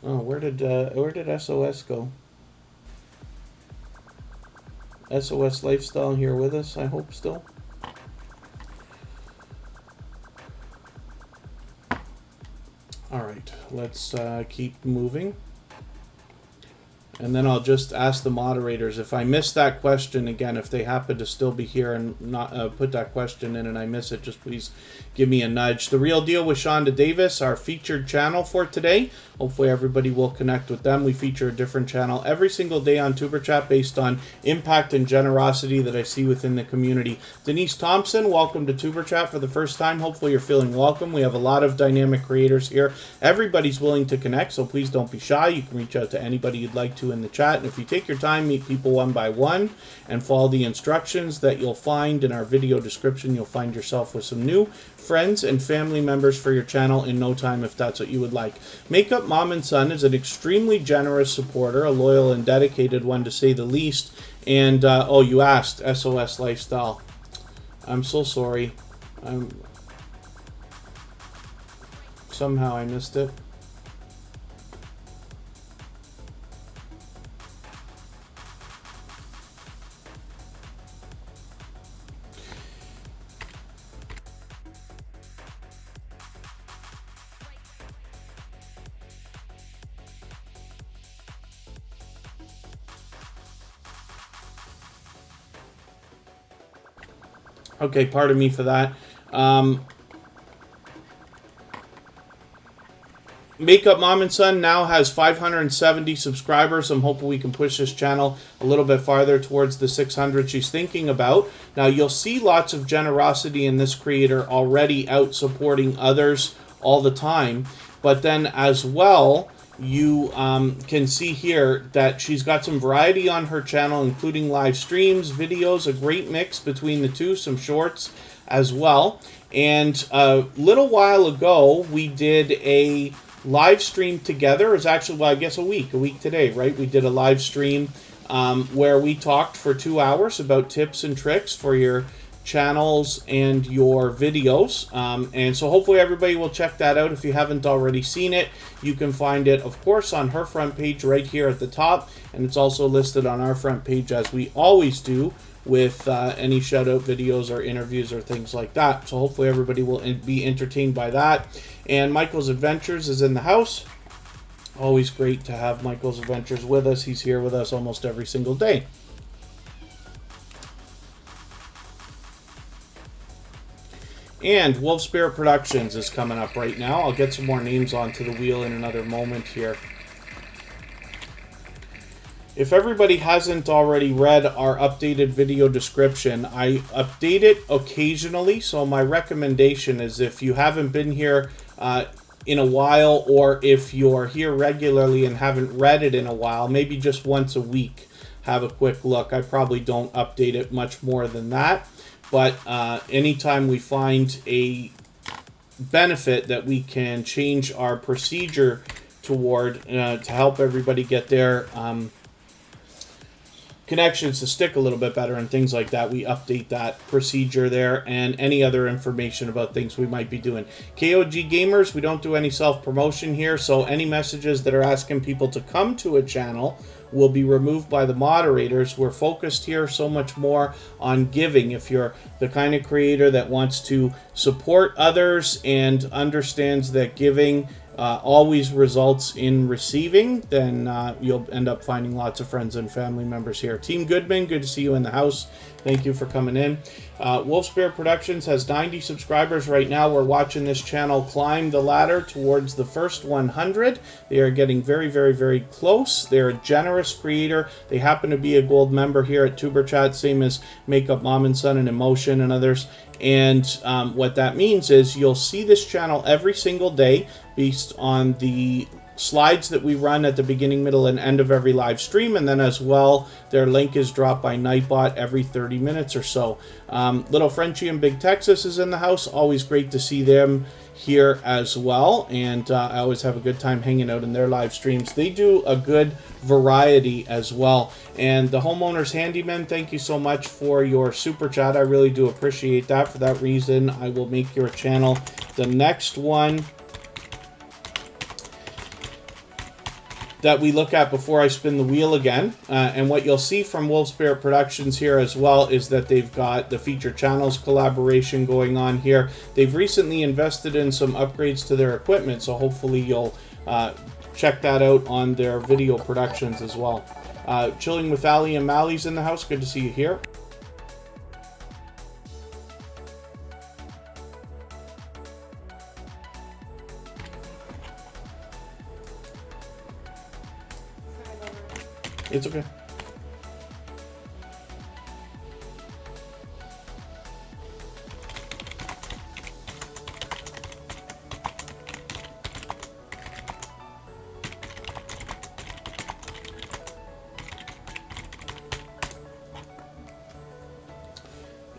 where did SOS go? SOS Lifestyle here with us, I hope still. All right, let's keep moving. And then I'll just ask the moderators. If I miss that question, again, if they happen to still be here and not put that question in and I miss it, just please give me a nudge. The Real Deal with Shonda Davis, our featured channel for today. Hopefully everybody will connect with them. We feature a different channel every single day on Superchat based on impact and generosity that I see within the community. Denise Thompson, welcome to Superchat for the first time. Hopefully you're feeling welcome. We have a lot of dynamic creators here. Everybody's willing to connect, so please don't be shy. You can reach out to anybody you'd like to in the chat. And if you take your time, meet people one by one and follow the instructions that you'll find in our video description, you'll find yourself with some new friends and family members for your channel in no time if that's what you would like. Makeup Mom and Son is an extremely generous supporter, a loyal and dedicated one to say the least. And oh, you asked SOS Lifestyle. I'm so sorry. Somehow I missed it. Okay, pardon me for that. Makeup Mom and Son now has 570 subscribers. I'm hoping we can push this channel a little bit farther towards the 600 she's thinking about. Now, you'll see lots of generosity in this creator already out supporting others all the time. But then as well, you can see here that she's got some variety on her channel, including live streams, videos, a great mix between the two, some shorts as well. And a little while ago, we did a live stream together. It was actually, well, I guess a week today, right? We did a live stream where we talked for 2 hours about tips and tricks for your channels and your videos, and so hopefully everybody will check that out. If you haven't already seen it, you can find it, of course, on her front page right here at the top, and it's also listed on our front page as we always do with any shout out videos or interviews or things like that. So hopefully everybody will be entertained by that. And Michael's Adventures is in the house. Always great to have Michael's Adventures with us. He's here with us almost every single day. And Wolf Spirit Productions is coming up right now. I'll get some more names onto the wheel in another moment here. If everybody hasn't already read our updated video description, I update it occasionally. So my recommendation is, if you haven't been here in a while, or if you're here regularly and haven't read it in a while, maybe just once a week, have a quick look. I probably don't update it much more than that. But anytime we find a benefit that we can change our procedure toward to help everybody get their connections to stick a little bit better and things like that, we update that procedure there and any other information about things we might be doing. KOG Gamers, we don't do any self-promotion here, so any messages that are asking people to come to a channel will be removed by the moderators. We're focused here so much more on giving. If you're the kind of creator that wants to support others and understands that giving always results in receiving, then you'll end up finding lots of friends and family members here. Team Goodman, good to see you in the house. Thank you for coming in. Wolf Spirit Productions has 90 subscribers right now. We're watching this channel climb the ladder towards the first 100. They are getting very, very, very close. They're a generous creator. They happen to be a gold member here at Superchat, same as Makeup Mom and Son and Emotion and others. And what that means is you'll see this channel every single day based on the slides that we run at the beginning, middle, and end of every live stream, and then as well their link is dropped by Nightbot every 30 minutes or so. Little Frenchie in Big Texas is in the house. Always great to see them here as well, and I always have a good time hanging out in their live streams. They do a good variety as well. And the Homeowners Handyman, thank you so much for your super chat. I really do appreciate that. For that reason, I will make your channel the next one that we look at before I spin the wheel again. And what you'll see from Wolf Spirit Productions here as well is that they've got the Featured Channels collaboration going on here. They've recently invested in some upgrades to their equipment, so hopefully you'll check that out on their video productions as well. Chilling with Ali and Mally's in the house. Good to see you here. It's okay.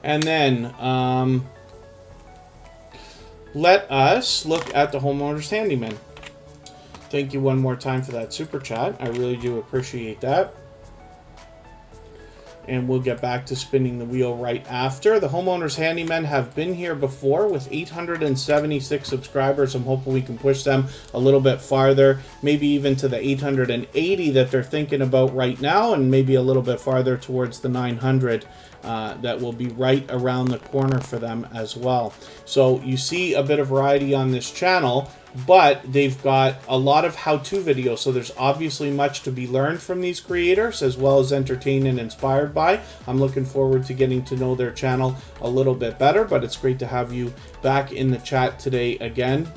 And then let us look at the homeowner's handyman. Thank you one more time for that super chat. I really do appreciate that. And we'll get back to spinning the wheel right after. The homeowners handymen have been here before with 876 subscribers. I'm hoping we can push them a little bit farther, maybe even to the 880 that they're thinking about right now, and maybe a little bit farther towards the 900 that will be right around the corner for them as well. So you see a bit of variety on this channel, but they've got a lot of how-to videos, so there's obviously much to be learned from these creators, as well as entertained and inspired by. I'm looking forward to getting to know their channel a little bit better, but it's great to have you back in the chat today again.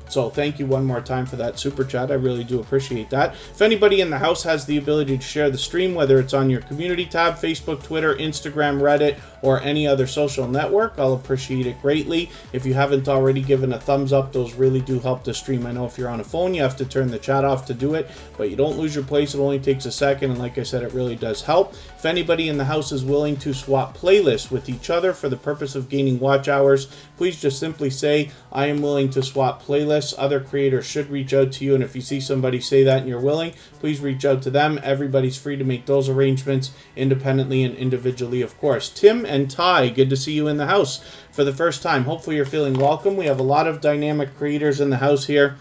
So thank you one more time for that super chat. I really do appreciate that. If anybody in the house has the ability to share the stream, whether it's on your community tab, Facebook, Twitter, Instagram, Reddit, or any other social network, I'll appreciate it greatly. If you haven't already given a thumbs up, those really do help the stream. I know if you're on a phone, you have to turn the chat off to do it, but you don't lose your place. It only takes a second, and like I said, it really does help. If anybody in the house is willing to swap playlists with each other for the purpose of gaining watch hours, please just simply say, I am willing to swap playlists. Other creators should reach out to you, and if you see somebody say that and you're willing, please reach out to them. Everybody's free to make those arrangements independently and individually, of course. Tim and Ty, good to see you in the house for the first time. Hopefully you're feeling welcome. We have a lot of dynamic creators in the house here.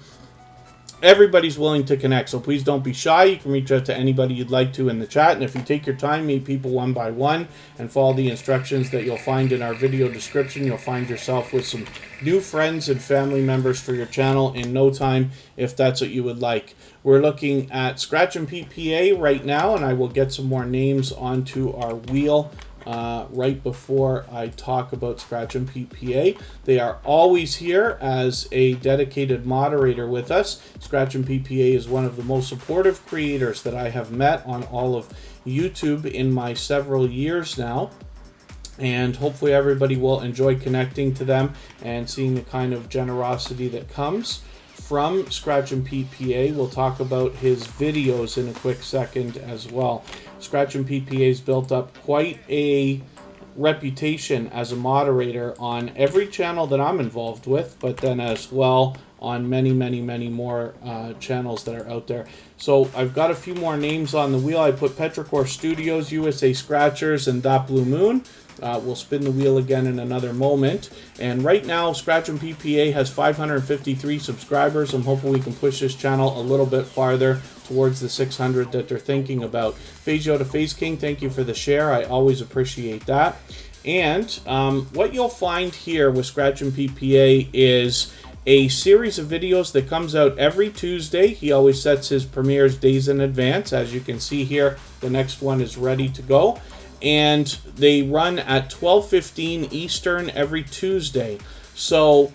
Everybody's willing to connect, so please don't be shy. You can reach out to anybody you'd like to in the chat, and if you take your time, meet people one by one, and follow the instructions that you'll find in our video description, you'll find yourself with some new friends and family members for your channel in no time, if that's what you would like. We're looking at Scratch and PPA right now, and I will get some more names onto our wheel right before I talk about Scratch and PPA. They are always here as a dedicated moderator with us. Scratch and PPA is one of the most supportive creators that I have met on all of YouTube in my several years now. And hopefully everybody will enjoy connecting to them and seeing the kind of generosity that comes from Scratch and PPA. We'll talk about his videos in a quick second as well. Scratch and PPA has built up quite a reputation as a moderator on every channel that I'm involved with, but then as well on many more channels that are out there. So I've got a few more names on the wheel. I put Petrichor Studios, USA Scratchers, and That Blue Moon. We'll spin the wheel again in another moment. And right now, Scratch and PPA has 553 subscribers. I'm hoping we can push this channel a little bit farther towards the 600 that they're thinking about. Phase Yoda Phase King, thank you for the share. I always appreciate that. And what you'll find here with Scratch and PPA is a series of videos that comes out every Tuesday. He always sets his premieres days in advance. As you can see here, the next one is ready to go. And they run at 12:15 Eastern every Tuesday. So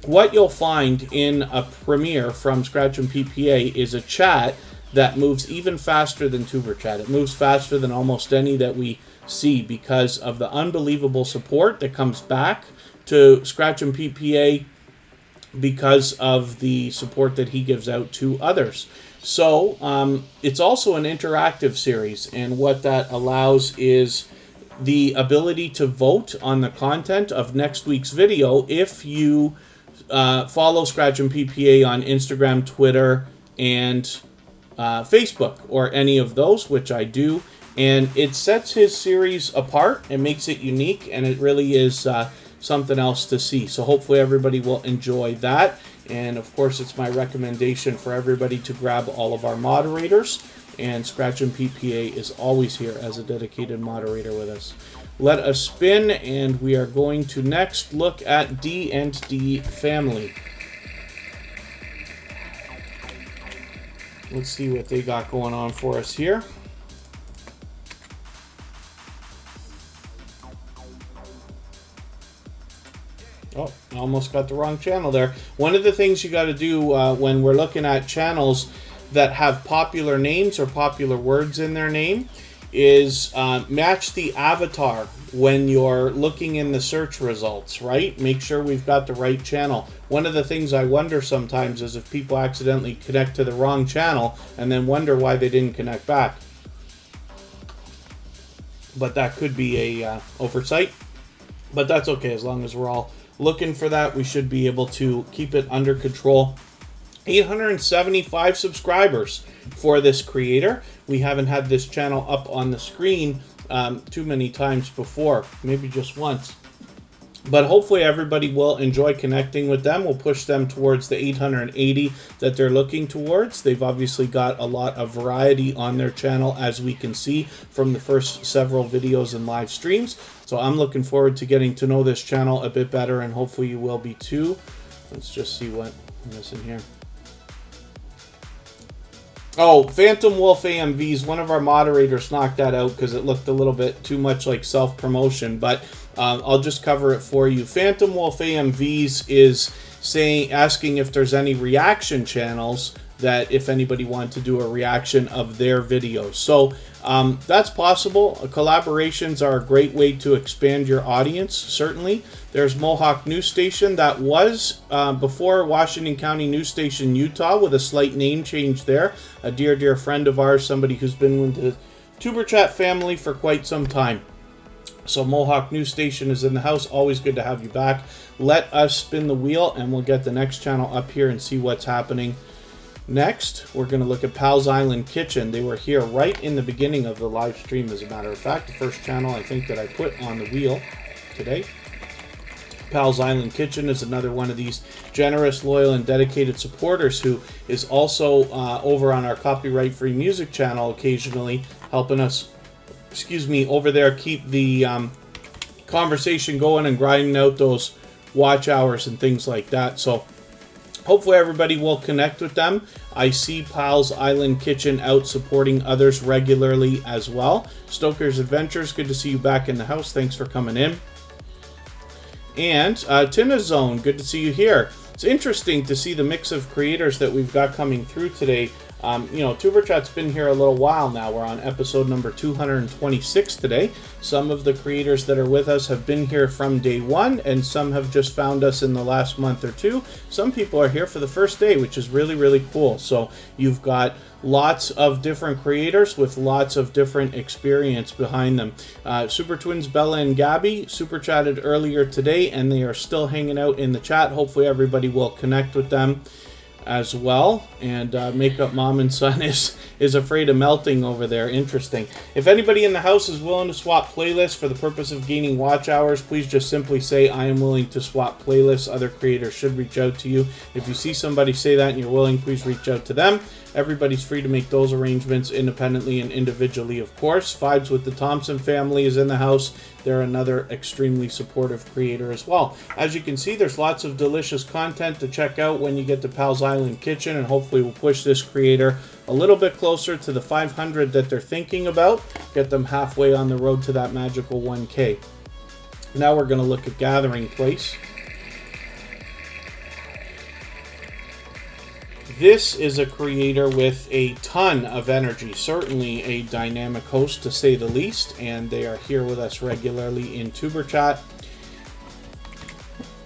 what you'll find in a premiere from Scratch and PPA is a chat that moves even faster than Superchat. It moves faster than almost any that we see because of the unbelievable support that comes back to Scratch and PPA because of the support that he gives out to others. So it's also an interactive series, and what that allows is the ability to vote on the content of next week's video if you follow Scratch and PPA on Instagram, Twitter, and Facebook, or any of those, which I do. And it sets his series apart and makes it unique, and it really is something else to see. So hopefully everybody will enjoy that. And of course, it's my recommendation for everybody to grab all of our moderators. And Scratch and PPA is always here as a dedicated moderator with us. Let us spin, and we are going to next look at D&D Family. Let's see what they got going on for us here. Oh, almost got the wrong channel there. One of the things you got to do when we're looking at channels that have popular names or popular words in their name is match the avatar when you're looking in the search results, right? Make sure we've got the right channel. One of the things I wonder sometimes is if people accidentally connect to the wrong channel and then wonder why they didn't connect back. But that could be a oversight. But that's okay, as long as we're all looking for that, we should be able to keep it under control. 875 subscribers for this creator. We haven't had this channel up on the screen too many times before, maybe just once. But hopefully everybody will enjoy connecting with them. We'll push them towards the 880 that they're looking towards. They've obviously got a lot of variety on their channel, as we can see from the first several videos and live streams. So I'm looking forward to getting to know this channel a bit better, and hopefully you will be too. Let's just see what I'm missing here. Oh, Phantom Wolf AMVs, one of our moderators knocked that out because it looked a little bit too much like self-promotion, but I'll just cover it for you. Phantom Wolf AMVs is asking if there's any reaction channels that if anybody wanted to do a reaction of their videos. So that's possible. Collaborations are a great way to expand your audience, certainly. There's Mohawk News Station. That was before Washington County News Station, Utah, with a slight name change there. A dear, dear friend of ours, somebody who's been with the Superchat family for quite some time. So Mohawk News Station is in the house. Always good to have you back. Let us spin the wheel and we'll get the next channel up here and see what's happening. Next, we're going to look at Pal's Island Kitchen. They were here right in the beginning of the live stream, as a matter of fact. The first channel, I think, that I put on the wheel today. Pal's Island Kitchen is another one of these generous, loyal, and dedicated supporters who is also over on our copyright-free music channel occasionally, helping us, over there keep the conversation going and grinding out those watch hours and things like that. So hopefully everybody will connect with them. I see Pal's Island Kitchen out supporting others regularly as well. Stoker's Adventures, good to see you back in the house. Thanks for coming in. And Tina Zone, good to see you here. It's interesting to see the mix of creators that we've got coming through today. You know, Superchat's been here a little while now. We're on episode number 226 today. Some of the creators that are with us have been here from day one, and some have just found us in the last month or two. Some people are here for the first day, which is really, really cool. So you've got lots of different creators with lots of different experience behind them. Super Twins Bella and Gabby super chatted earlier today, and they are still hanging out in the chat. Hopefully everybody will connect with them as well. And Makeup Mom and Son is afraid of melting over there. Interesting. If anybody in the house is willing to swap playlists for the purpose of gaining watch hours, please just simply say, I am willing to swap playlists. Other creators should reach out to you. If you see somebody say that and you're willing, please reach out to them. Everybody's free to make those arrangements independently and individually, of course. Vibes with the Thompson family is in the house. They're another extremely supportive creator as well. As you can see, there's lots of delicious content to check out when you get to Pal's Island Kitchen, and hopefully we'll push this creator a little bit closer to the 500 that they're thinking about, get them halfway on the road to that magical 1K. Now we're going to look at Gathering Place. This is a creator with a ton of energy, certainly a dynamic host to say the least, and they are here with us regularly in Superchat.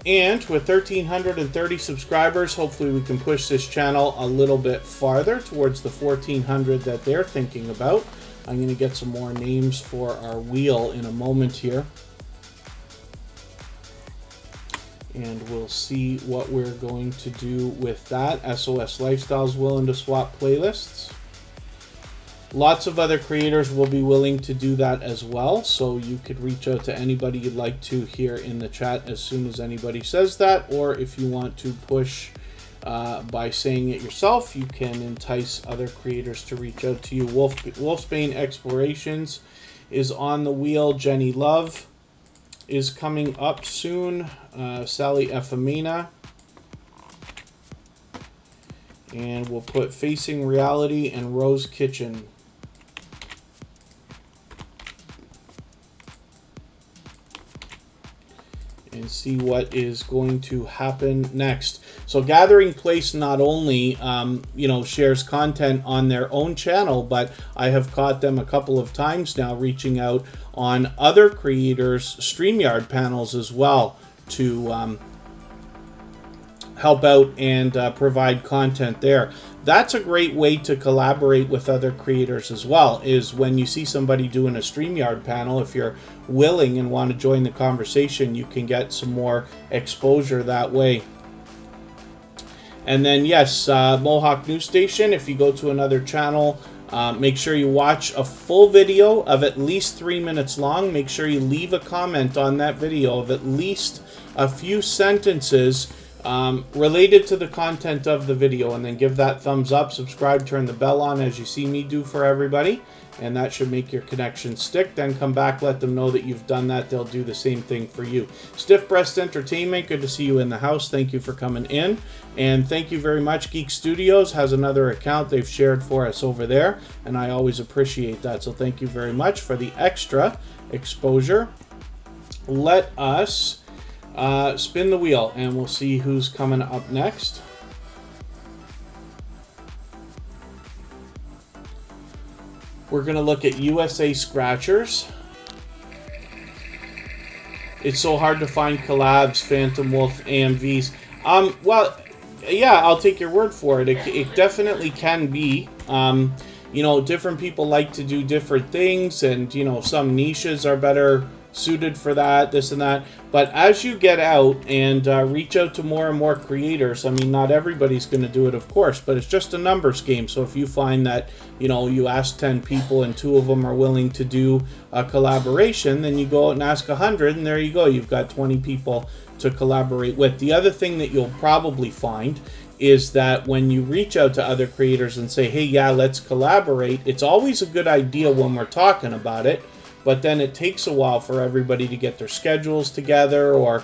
And with 1,330 subscribers, hopefully we can push this channel a little bit farther towards the 1,400 that they're thinking about. I'm going to get some more names for our wheel in a moment here. And we'll see what we're going to do with that. SOS Lifestyle's willing to swap playlists. Lots of other creators will be willing to do that as well, so you could reach out to anybody you'd like to here in the chat as soon as anybody says that, or if you want to push by saying it yourself, you can entice other creators to reach out to you. Wolfsbane Explorations is on the wheel. Jenny Love is coming up soon. Sally Efamina. And we'll put Facing Reality and Rose Kitchen. And see what is going to happen next. So Gathering Place not only shares content on their own channel, but I have caught them a couple of times now reaching out on other creators' StreamYard panels as well to help out and provide content there. That's a great way to collaborate with other creators as well, is when you see somebody doing a StreamYard panel, if you're willing and want to join the conversation, you can get some more exposure that way. And then yes, Mohawk News Station, if you go to another channel, make sure you watch a full video of at least 3 minutes long. Make sure you leave a comment on that video of at least a few sentences related to the content of the video, and then give that thumbs up, subscribe, turn the bell on as you see me do for everybody, and that should make your connection stick. Then come back, let them know that you've done that. They'll do the same thing for you. Stiff Breast Entertainment, good to see you in the house. Thank you for coming in, and thank you very much. Geek Studios has another account they've shared for us over there, and I always appreciate that, so thank you very much for the extra exposure. Let us spin the wheel and we'll see who's coming up next. We're going to look at USA Scratchers. It's so hard to find collabs, Phantom Wolf, AMVs. Well, yeah, I'll take your word for it. It definitely can be. Different people like to do different things, and, some niches are better suited for that, this and that. But as you get out and reach out to more and more creators, I mean, not everybody's going to do it, of course, but it's just a numbers game. So if you find that, you ask 10 people and 2 of them are willing to do a collaboration, then you go out and ask 100, and there you go. You've got 20 people to collaborate with. The other thing that you'll probably find is that when you reach out to other creators and say, hey, yeah, let's collaborate, it's always a good idea when we're talking about it. But then it takes a while for everybody to get their schedules together, or,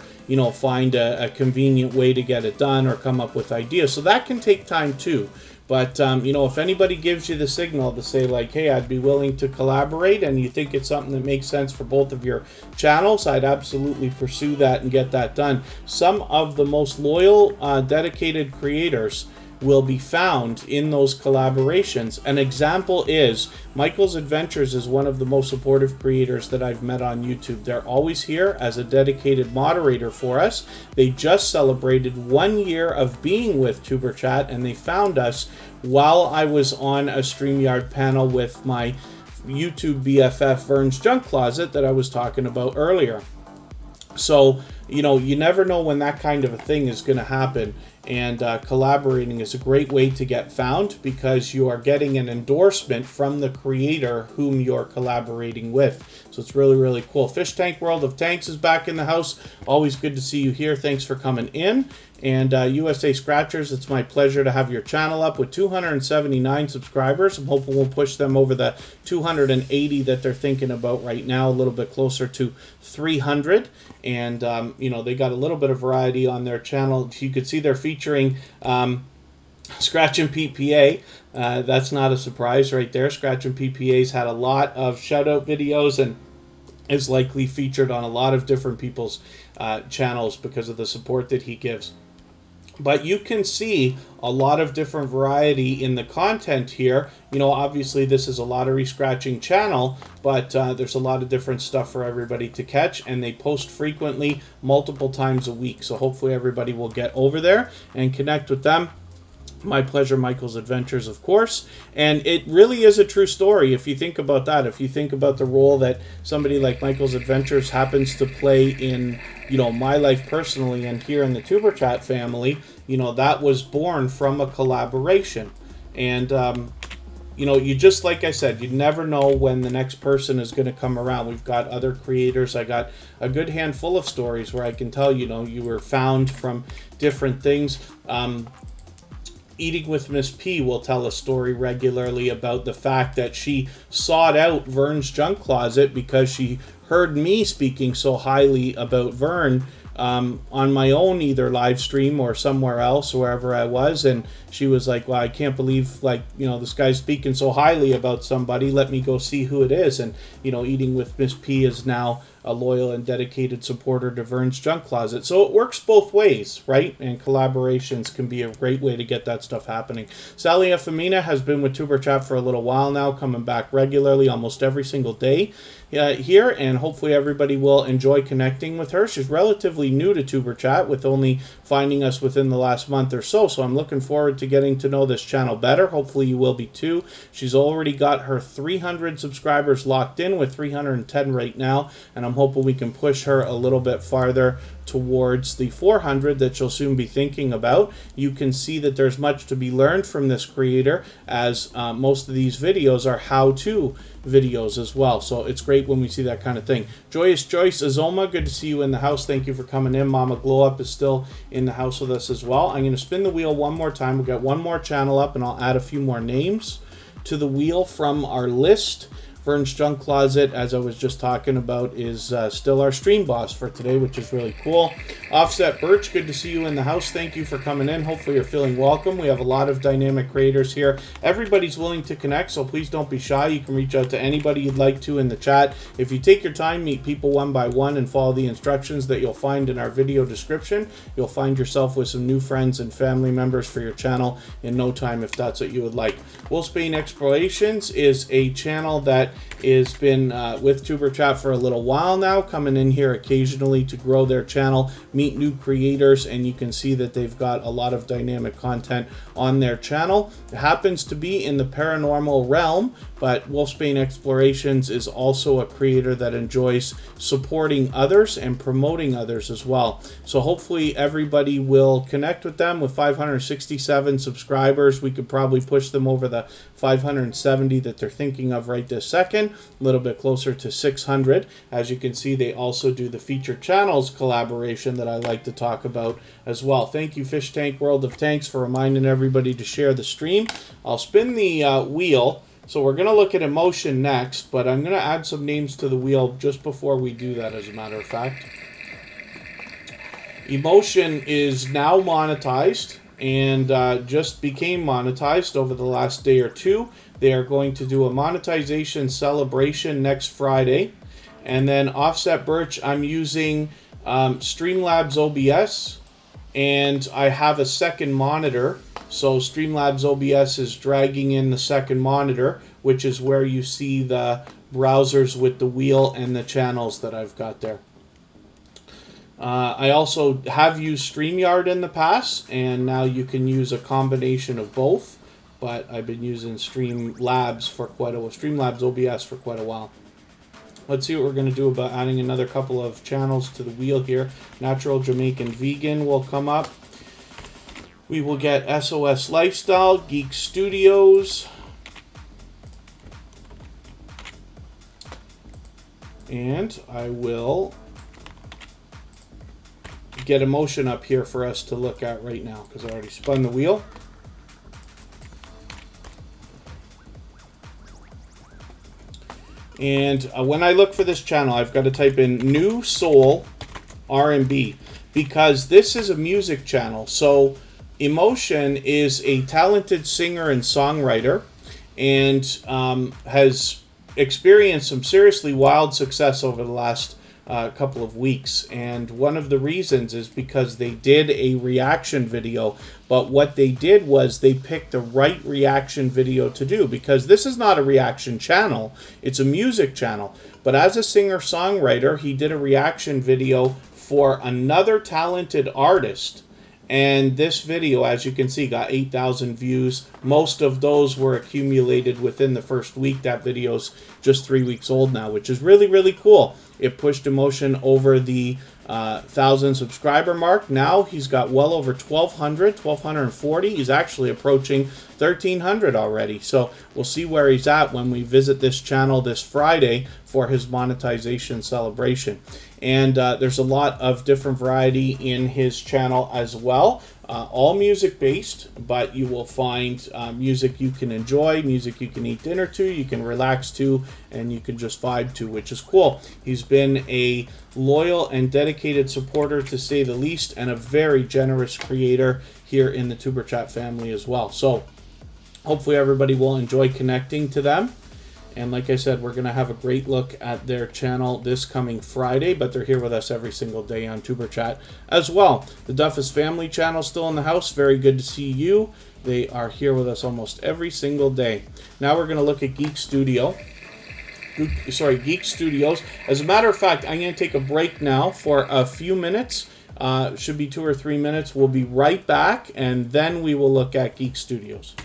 find a convenient way to get it done, or come up with ideas. So that can take time too. But, if anybody gives you the signal to say, like, hey, I'd be willing to collaborate, and you think it's something that makes sense for both of your channels, I'd absolutely pursue that and get that done. Some of the most loyal, dedicated creators will be found in those collaborations. An example is Michael's Adventures is one of the most supportive creators that I've met on YouTube. They're always here as a dedicated moderator for us. They just celebrated 1 year of being with Superchat, and they found us while I was on a StreamYard panel with my YouTube BFF Vern's Junk Closet that I was talking about earlier. So, you never know when that kind of a thing is going to happen. And collaborating is a great way to get found, because you are getting an endorsement from the creator whom you're collaborating with. So it's really, really cool. Fish Tank World of Tanks is back in the house. Always good to see you here. Thanks for coming in. And USA Scratchers, it's my pleasure to have your channel up with 279 subscribers. I'm hoping we'll push them over the 280 that they're thinking about right now, a little bit closer to 300. And, they got a little bit of variety on their channel. You could see they're featuring Scratch and PPA. That's not a surprise right there. Scratch and PPA's had a lot of shout-out videos and is likely featured on a lot of different people's channels because of the support that he gives. But you can see a lot of different variety in the content here. Obviously this is a lottery scratching channel, but there's a lot of different stuff for everybody to catch, and they post frequently, multiple times a week. So hopefully everybody will get over there and connect with them. My pleasure, Michael's Adventures, of course. And it really is a true story if you think about that. If you think about the role that somebody like Michael's Adventures happens to play in, my life personally and here in the Superchat family, that was born from a collaboration. And, you just, like I said, you never know when the next person is going to come around. We've got other creators. I got a good handful of stories where I can tell, you were found from different things. Eating with Miss P will tell a story regularly about the fact that she sought out Vern's Junk Closet because she heard me speaking so highly about Vern on my own, either live stream or somewhere else, wherever I was, and she was like, well, I can't believe, like, you know, this guy's speaking so highly about somebody, let me go see who it is. And, you know, Eating with Miss P is now a loyal and dedicated supporter to Vern's Junk Closet. So it works both ways, right? And collaborations can be a great way to get that stuff happening. Sally Efemina has been with Tuber Chat for a little while now, coming back regularly almost every single day here, and hopefully everybody will enjoy connecting with her. She's relatively new to Tuber Chat, with only finding us within the last month or so, so I'm looking forward to getting to know this channel better. Hopefully you will be too. She's already got her 300 subscribers locked in, with 310 right now, and I'm hoping we can push her a little bit farther towards the 400 that she'll soon be thinking about. You can see that there's much to be learned from this creator, as most of these videos are how-to videos as well. So it's great when we see that kind of thing. Joyous Joyce Azoma, good to see you in the house. Thank you for coming in. Mama Glow Up is still in the house with us as well. I'm going to spin the wheel one more time. We've got one more channel up, and I'll add a few more names to the wheel from our list. Vern's Junk Closet, as I was just talking about, is still our stream boss for today, which is really cool. Offset Birch, good to see you in the house. Thank you for coming in. Hopefully you're feeling welcome. We have a lot of dynamic creators here. Everybody's willing to connect, so please don't be shy. You can reach out to anybody you'd like to in the chat. If you take your time, meet people one by one, and follow the instructions that you'll find in our video description, you'll find yourself with some new friends and family members for your channel in no time, if that's what you would like. Wolfsbane Explorations is a channel that has been with Tuber Chat for a little while now, coming in here occasionally to grow their channel, meet new creators, and you can see that they've got a lot of dynamic content on their channel. It happens to be in the paranormal realm, but Wolfsbane Explorations is also a creator that enjoys supporting others and promoting others as well. So hopefully everybody will connect with them. With 567 subscribers, we could probably push them over the 570 that they're thinking of right this second, a little bit closer to 600. As you can see, they also do the featured channels collaboration that I like to talk about as well. Thank you, Fish Tank World of Tanks, for reminding everybody to share the stream. I'll spin the wheel. So we're going to look at emotion next, but I'm going to add some names to the wheel just before we do that, as a matter of fact. Emotion is now monetized, and just became monetized over the last day or two. They are going to do a monetization celebration next Friday. And then Offset Birch, I'm using Streamlabs OBS, and I have a second monitor. So Streamlabs OBS is dragging in the second monitor, which is where you see the browsers with the wheel and the channels that I've got there. I also have used StreamYard in the past, and now you can use a combination of both, but I've been using Streamlabs OBS for quite a while. Let's see what we're going to do about adding another couple of channels to the wheel here. Natural Jamaican Vegan will come up. We will get SOS Lifestyle, Geek Studios, and I will get emotion up here for us to look at right now, because I already spun the wheel. And when I look for this channel, I've got to type in New Soul R&B, because this is a music channel. So Emotion is a talented singer and songwriter, and has experienced some seriously wild success over the last couple of weeks. And one of the reasons is because they did a reaction video, but what they did was they picked the right reaction video to do, because this is not a reaction channel, it's a music channel. But as a singer-songwriter, he did a reaction video for another talented artist. And this video, as you can see, got 8,000 views. Most of those were accumulated within the first week. That video's just 3 weeks old now, which is really, really cool. It pushed Emotion over the 1,000 subscriber mark. Now he's got well over 1,240. He's actually approaching 1,300 already. So we'll see where he's at when we visit this channel this Friday for his monetization celebration. And there's a lot of different variety in his channel as well. all music based, but you will find music you can enjoy, music you can eat dinner to, you can relax to, and you can just vibe to, which is cool. He's been a loyal and dedicated supporter, to say the least, and a very generous creator here in the Superchat family as well. So hopefully everybody will enjoy connecting to them. And like I said, we're going to have a great look at their channel this coming Friday, but they're here with us every single day on Superchat as well. The Duffus family channel still in the house. Very good to see you. They are here with us almost every single day. Now we're going to look at Geek Studios. As a matter of fact, I'm going to take a break now for a few minutes. Should be 2 or 3 minutes. We'll be right back, and then we will look at Geek Studios.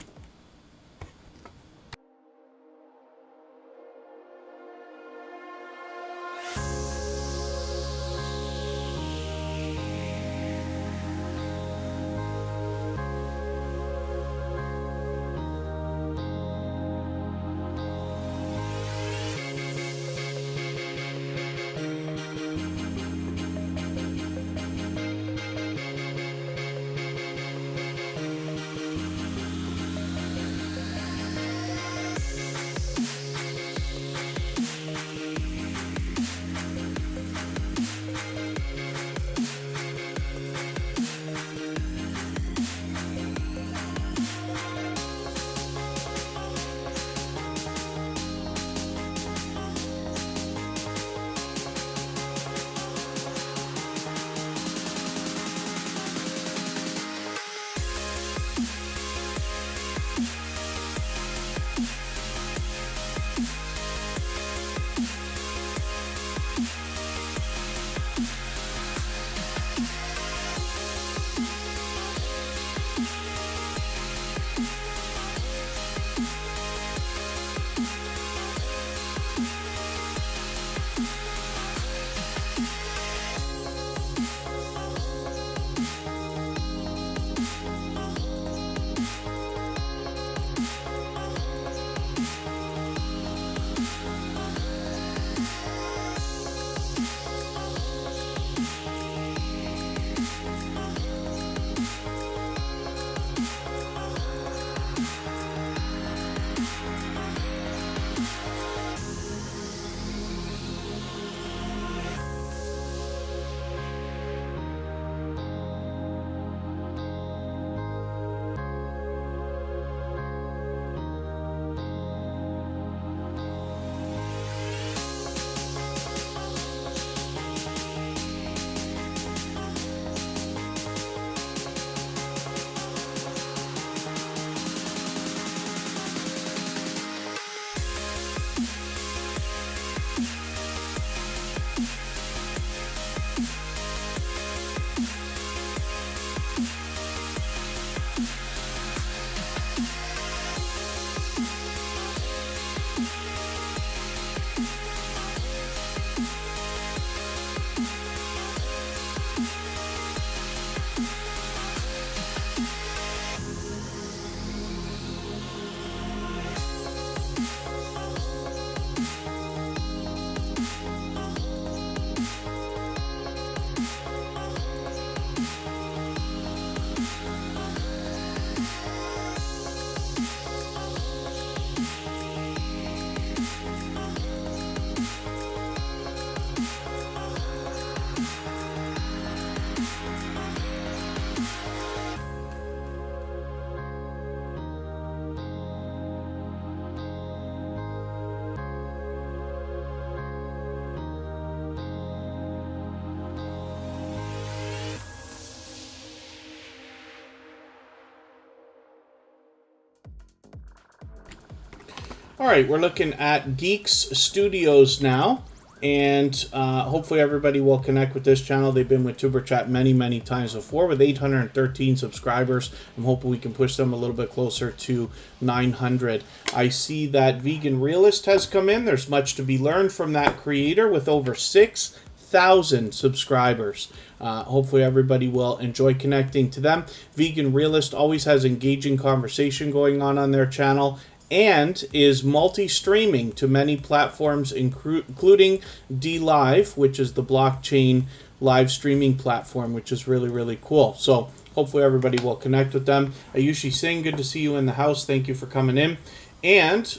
All right, we're looking at Geeks Studios now, and hopefully everybody will connect with this channel. They've been with Superchat many, many times before with 813 subscribers. I'm hoping we can push them a little bit closer to 900. I see that Vegan Realist has come in. There's much to be learned from that creator with over 6,000 subscribers. Hopefully everybody will enjoy connecting to them. Vegan Realist always has engaging conversation going on their channel, and is multi-streaming to many platforms, including DLive, which is the blockchain live streaming platform, which is really, really cool. So Hopefully everybody will connect with them. Ayushi Singh, good to see you in the house. Thank you for coming in. And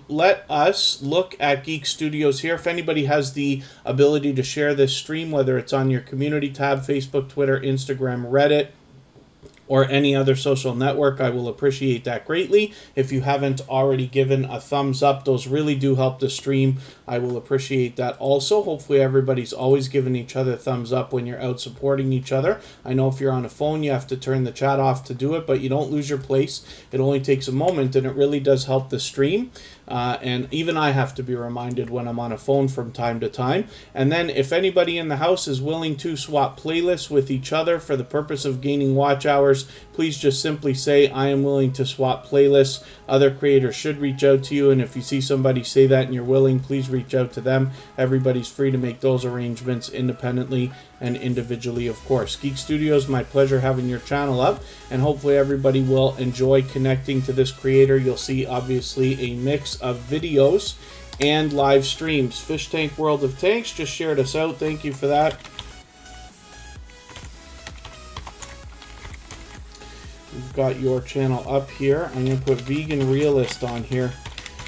let us look at Geek Studios here. If anybody has the ability to share this stream, whether it's on your community tab, Facebook, Twitter, Instagram, Reddit, or any other social network, I will appreciate that greatly. If you haven't already given a thumbs up, those really do help the stream. I will appreciate that also. Hopefully everybody's always giving each other thumbs up when you're out supporting each other. I know if you're on a phone, you have to turn the chat off to do it, but you don't lose your place. It only takes a moment, and it really does help the stream. And even I have to be reminded when I'm on a phone from time to time. And then if anybody in the house is willing to swap playlists with each other for the purpose of gaining watch hours, please just simply say, I am willing to swap playlists. Other creators should reach out to you, and if you see somebody say that and you're willing, please reach out to them. Everybody's free to make those arrangements independently and individually, of course. Geek Studios, my pleasure having your channel up, and hopefully everybody will enjoy connecting to this creator. You'll see obviously a mix of videos and live streams. Fish Tank World of Tanks just shared us out. Thank you for that. We've got your channel up here. I'm going to put Vegan Realist on here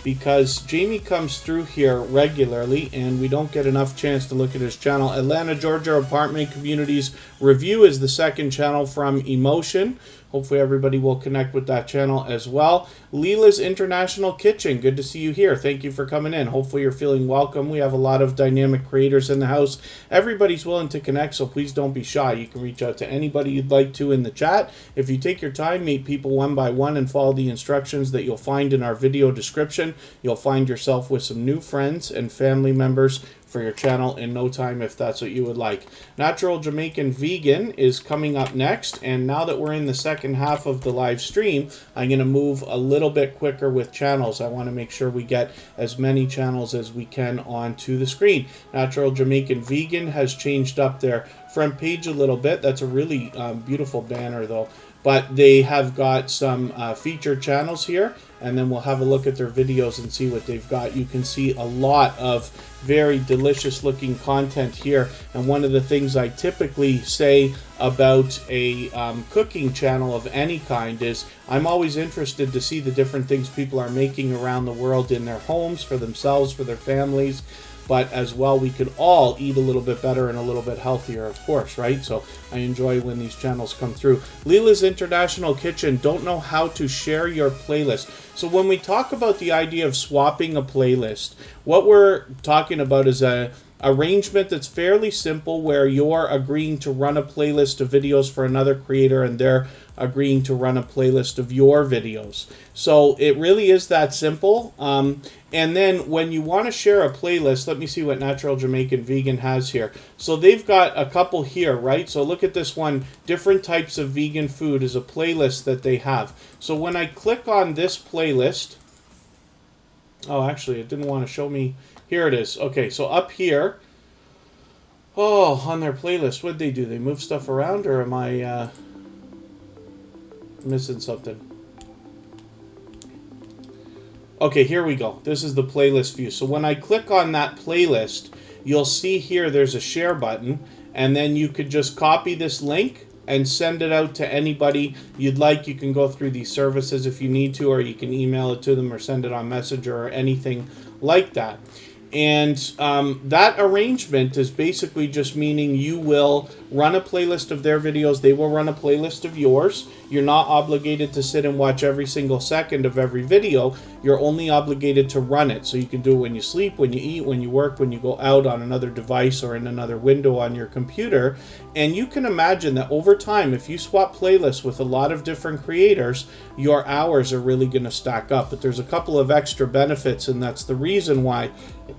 because Jamie comes through here regularly and we don't get enough chance to look at his channel. Atlanta, Georgia Apartment Communities Review is the second channel from Emotion. Hopefully everybody will connect with that channel as well. Leela's International Kitchen, good to see you here. Thank you for coming in. Hopefully you're feeling welcome. We have a lot of dynamic creators in the house. Everybody's willing to connect, so please don't be shy. You can reach out to anybody you'd like to in the chat. If you take your time, meet people one by one and follow the instructions that you'll find in our video description, you'll find yourself with some new friends and family members for your channel in no time if that's what you would like. Natural Jamaican Vegan is coming up next, and now that we're in the second half of the live stream, I'm going to move a little bit quicker with channels. I want to make sure we get as many channels as we can onto the screen. Natural Jamaican Vegan has changed up their front page a little bit. That's a really beautiful banner though. But they have got some featured channels here, and then we'll have a look at their videos and see what they've got. You can see a lot of very delicious looking content here, and one of the things I typically say about a cooking channel of any kind is I'm always interested to see the different things people are making around the world in their homes, for themselves, for their families. But as well, we could all eat a little bit better and a little bit healthier, of course, right? So I enjoy when these channels come through. Leela's International Kitchen, don't know how to share your playlist. So when we talk about the idea of swapping a playlist, what we're talking about is a arrangement that's fairly simple where you're agreeing to run a playlist of videos for another creator and they're agreeing to run a playlist of your videos. So it really is that simple. And then when you want to share a playlist, let me see what Natural Jamaican Vegan has here. So they've got a couple here, right? So look at this one, different types of vegan food is a playlist that they have. So when I click on this playlist, oh, actually, it didn't want to show me. Here it is. Okay, so up here, oh, on their playlist, what'd they do? They move stuff around, or am I missing something? Okay, here we go. This is the playlist view. So when I click on that playlist, you'll see here there's a share button, and then you could just copy this link and send it out to anybody you'd like. You can go through these services if you need to, or you can email it to them or send it on Messenger or anything like that. And that arrangement is basically just meaning you will run a playlist of their videos, they will run a playlist of yours. You're not obligated to sit and watch every single second of every video. You're only obligated to run it. So you can do it when you sleep, when you eat, when you work, when you go out on another device or in another window on your computer. And you can imagine that over time, if you swap playlists with a lot of different creators, your hours are really going to stack up. But there's a couple of extra benefits, and that's the reason why,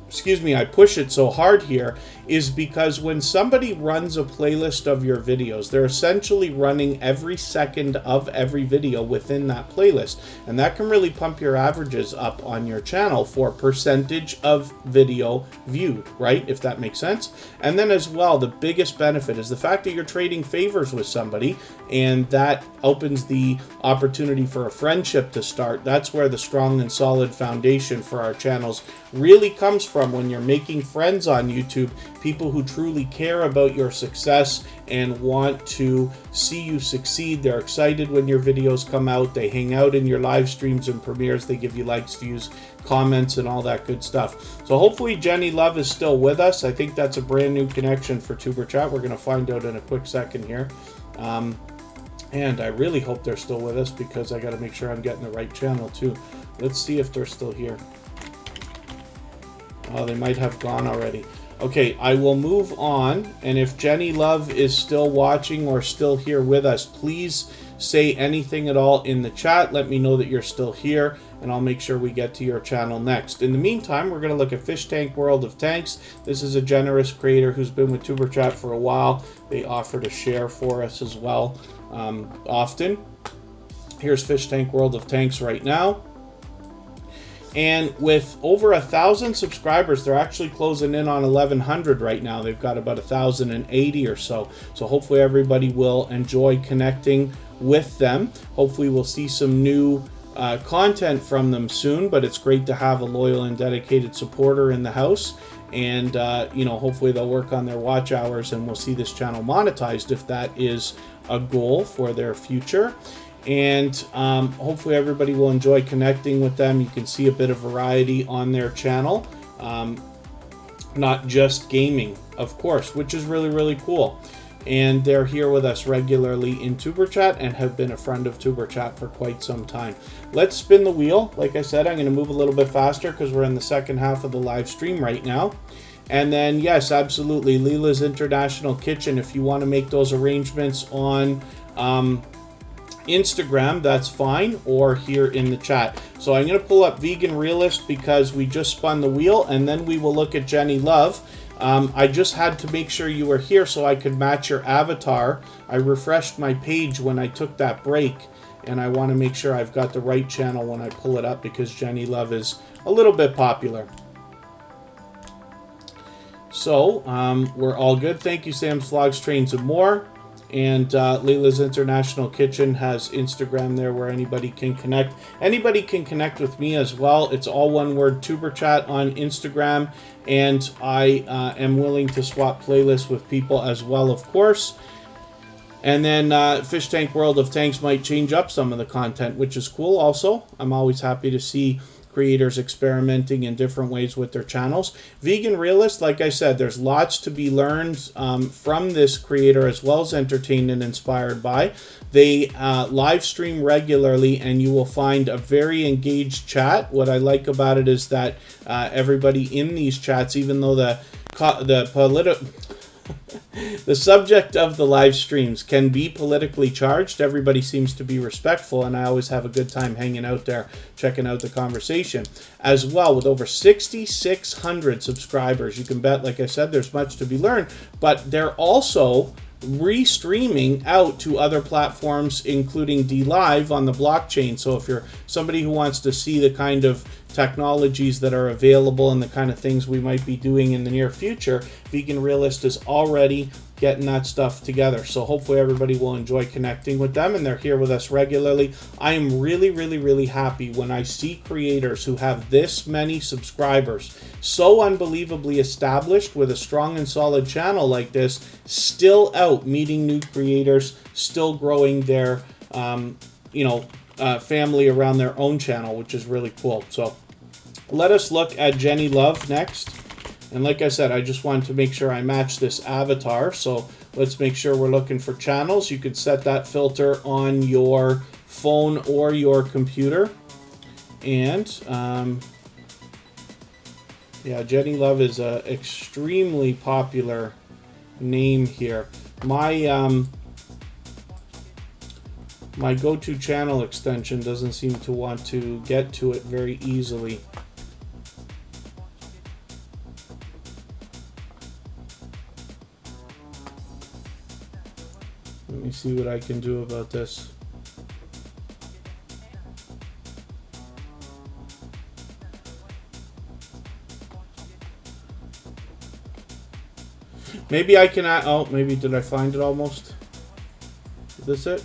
excuse me, I push it so hard here, is because when somebody runs a playlist of your videos, they're essentially running every second of every video within that playlist. And that can really pump your average averages up on your channel for percentage of video viewed, right? If that makes sense. And then as well, the biggest benefit is the fact that you're trading favors with somebody, and that opens the opportunity for a friendship to start. That's where the strong and solid foundation for our channels really comes from, when you're making friends on YouTube, people who truly care about your success and want to see you succeed. They're excited when your videos come out. They hang out in your live streams and premieres. They give you likes, views, comments, and all that good stuff. So hopefully Jenny Love is still with us. I think that's a brand new connection for Superchat. We're going to find out in a quick second here. And I really hope they're still with us, because I got to make sure I'm getting the right channel too. Let's see if they're still here. Oh, they might have gone already. Okay, I will move on, and if Jenny Love is still watching or still here with us, please say anything at all in the chat. Let me know that you're still here, and I'll make sure we get to your channel next. In the meantime, we're going to look at Fish Tank World of Tanks. This is a generous creator who's been with Superchat for a while. They offer to share for us as well often. Here's Fish Tank World of Tanks right now. And with over 1,000 subscribers, they're actually closing in on 1,100 right now. They've got about 1,080 or so. So hopefully everybody will enjoy connecting with them. Hopefully we'll see some new content from them soon, but it's great to have a loyal and dedicated supporter in the house. And, you know, hopefully they'll work on their watch hours, and we'll see this channel monetized if that is a goal for their future. And hopefully everybody will enjoy connecting with them. You can see a bit of variety on their channel, not just gaming, of course, which is really, really cool. And they're here with us regularly in Superchat and have been a friend of Superchat for quite some time. Let's spin the wheel. Like I said, I'm going to move a little bit faster because we're in the second half of the live stream right now. And then, yes, absolutely, Leela's International Kitchen. If you want to make those arrangements on Instagram, that's fine, or here in the chat. So I'm going to pull up Vegan Realist because we just spun the wheel, and then we will look at Jenny Love. I just had to make sure you were here so I could match your avatar. I refreshed my page when I took that break, and I want to make sure I've got the right channel when I pull it up, because Jenny Love is a little bit popular. So we're all good. Thank you, Sam's Vlogs, Trains, and More. And Leila's International Kitchen has Instagram there where anybody can connect. Anybody can connect with me as well. It's all one word, Tuberchat on Instagram. And I am willing to swap playlists with people as well, of course. And then Fish Tank World of Tanks might change up some of the content, which is cool also. I'm always happy to see creators experimenting in different ways with their channels. Vegan Realist, like I said, there's lots to be learned from this creator, as well as entertained and inspired by. They live stream regularly, and you will find a very engaged chat. What I like about it is that everybody in these chats, even though the subject of the live streams can be politically charged, everybody seems to be respectful, and I always have a good time hanging out there, checking out the conversation. As well, with over 6,600 subscribers, you can bet, like I said, there's much to be learned, but they're also restreaming out to other platforms, including DLive on the blockchain. So if you're somebody who wants to see the kind of technologies that are available and the kind of things we might be doing in the near future, Vegan Realist is already getting that stuff together. So hopefully everybody will enjoy connecting with them, and they're here with us regularly. I am really, really, really happy when I see creators who have this many subscribers, so unbelievably established with a strong and solid channel like this, still out meeting new creators, still growing their family around their own channel, which is really cool. So let us look at Jenny Love next. And like I said, I just wanted to make sure I match this avatar. So let's make sure we're looking for channels. You could set that filter on your phone or your computer. And yeah, Jenny Love is an extremely popular name here. My go-to channel extension doesn't seem to want to get to it very easily. Let me see what I can do about this. Maybe I can add, oh, maybe did I find it almost? Is this it?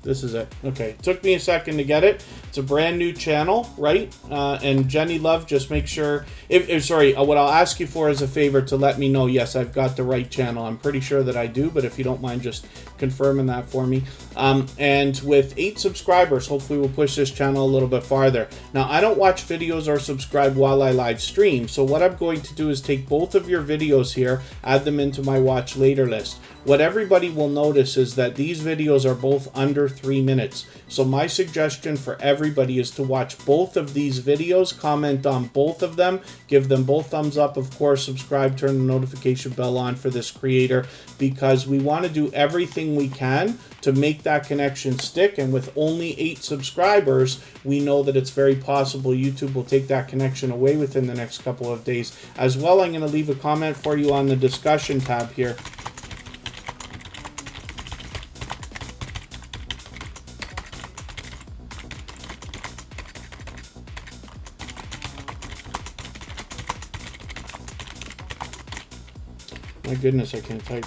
This is it. Okay, it took me a second to get it. It's a brand new channel, right? And Jenny Love, just make sure, what I'll ask you for is a favor to let me know, yes, I've got the right channel. I'm pretty sure that I do, but if you don't mind just confirming that for me. And with 8 subscribers, hopefully we'll push this channel a little bit farther. Now, I don't watch videos or subscribe while I live stream, so what I'm going to do is take both of your videos here, add them into my watch later list. What everybody will notice is that these videos are both under 3 minutes. So my suggestion for everybody is to watch both of these videos, comment on both of them, give them both thumbs up, of course, subscribe, turn the notification bell on for this creator, because we want to do everything we can to make that connection stick. And with only 8 subscribers, we know that it's very possible YouTube will take that connection away within the next couple of days. As well, I'm going to leave a comment for you on the discussion tab here. My goodness, I can't type.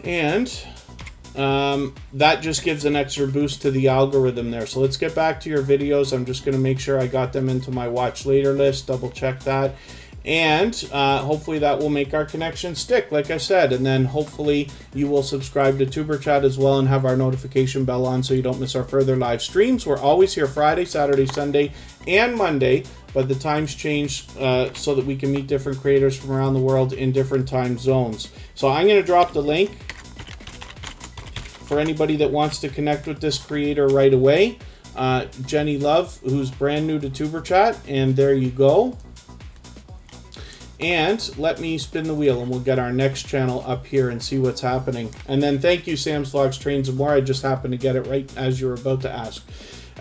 And that just gives an extra boost to the algorithm there. So let's get back to your videos. I'm just going to make sure I got them into my watch later list, double check that. And hopefully that will make our connection stick, like I said. And then hopefully you will subscribe to Superchat as well and have our notification bell on so you don't miss our further live streams. We're always here Friday, Saturday, Sunday, and Monday. But the times change so that we can meet different creators from around the world in different time zones. So I'm going to drop the link for anybody that wants to connect with this creator right away. Jenny Love, who's brand new to Superchat, and there you go. And let me spin the wheel and we'll get our next channel up here and see what's happening. And then thank you, Sam's Vlogs, Trains and More. I just happened to get it right as you were about to ask.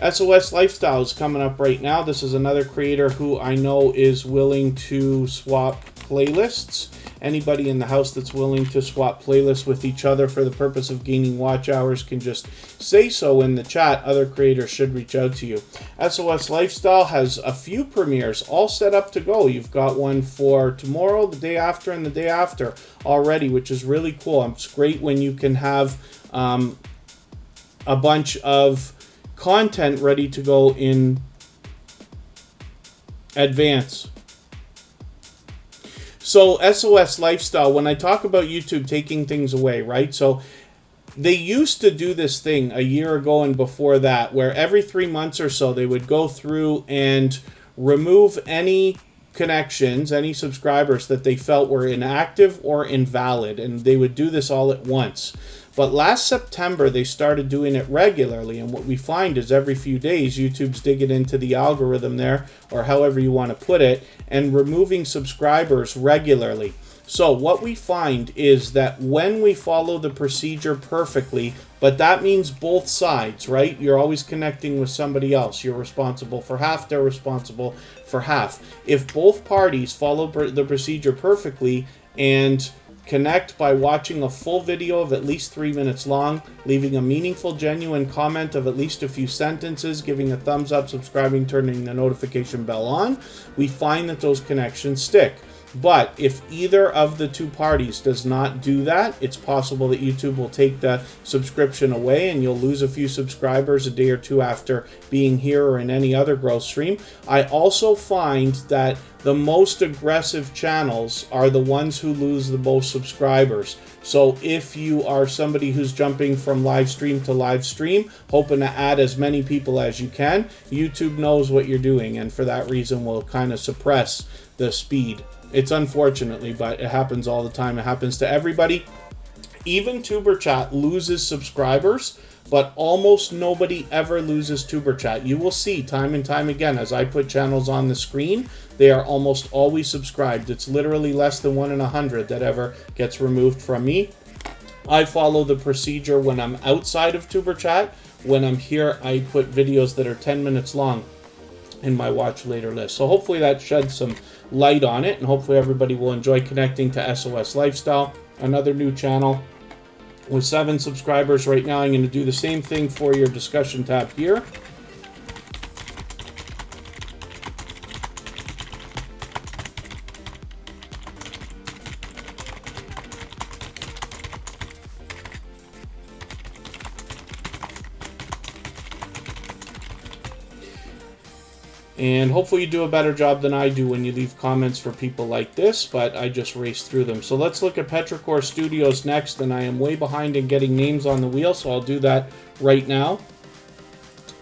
SOS Lifestyle is coming up right now. This is another creator who I know is willing to swap playlists. Anybody in the house that's willing to swap playlists with each other for the purpose of gaining watch hours can just say so in the chat. Other creators should reach out to you. SOS Lifestyle has a few premieres all set up to go. You've got one for tomorrow, the day after, and the day after already, which is really cool. It's great when you can have a bunch of content ready to go in advance. So SOS Lifestyle, when I talk about YouTube taking things away, right? So they used to do this thing a year ago and before that, where every 3 months or so they would go through and remove any connections, any subscribers that they felt were inactive or invalid, and they would do this all at once. But last September, they started doing it regularly, and what we find is every few days, YouTube's digging into the algorithm there, or however you want to put it, and removing subscribers regularly. So what we find is that when we follow the procedure perfectly, but that means both sides, right? You're always connecting with somebody else. You're responsible for half, they're responsible for half. If both parties follow the procedure perfectly and connect by watching a full video of at least 3 minutes long, leaving a meaningful, genuine comment of at least a few sentences, giving a thumbs up, subscribing, turning the notification bell on, we find that those connections stick. But if either of the two parties does not do that, it's possible that YouTube will take the subscription away and you'll lose a few subscribers a day or two after being here or in any other growth stream. I also find that the most aggressive channels are the ones who lose the most subscribers. So if you are somebody who's jumping from live stream to live stream, hoping to add as many people as you can, YouTube knows what you're doing, and for that reason will kind of suppress the speed. It's unfortunately, but it happens all the time. It happens to everybody. Even Superchat loses subscribers, but almost nobody ever loses Superchat. You will see time and time again, as I put channels on the screen, they are almost always subscribed. It's literally less than 1 in 100 that ever gets removed from me. I follow the procedure when I'm outside of Superchat. When I'm here, I put videos that are 10 minutes long in my watch later list. So hopefully that sheds some light on it, and hopefully everybody will enjoy connecting to SOS Lifestyle, another new channel with 7 subscribers right now. I'm going to do the same thing for your discussion tab here. And hopefully you do a better job than I do when you leave comments for people like this, but I just raced through them. So let's look at Petrichor Studios next, and I am way behind in getting names on the wheel, so I'll do that right now.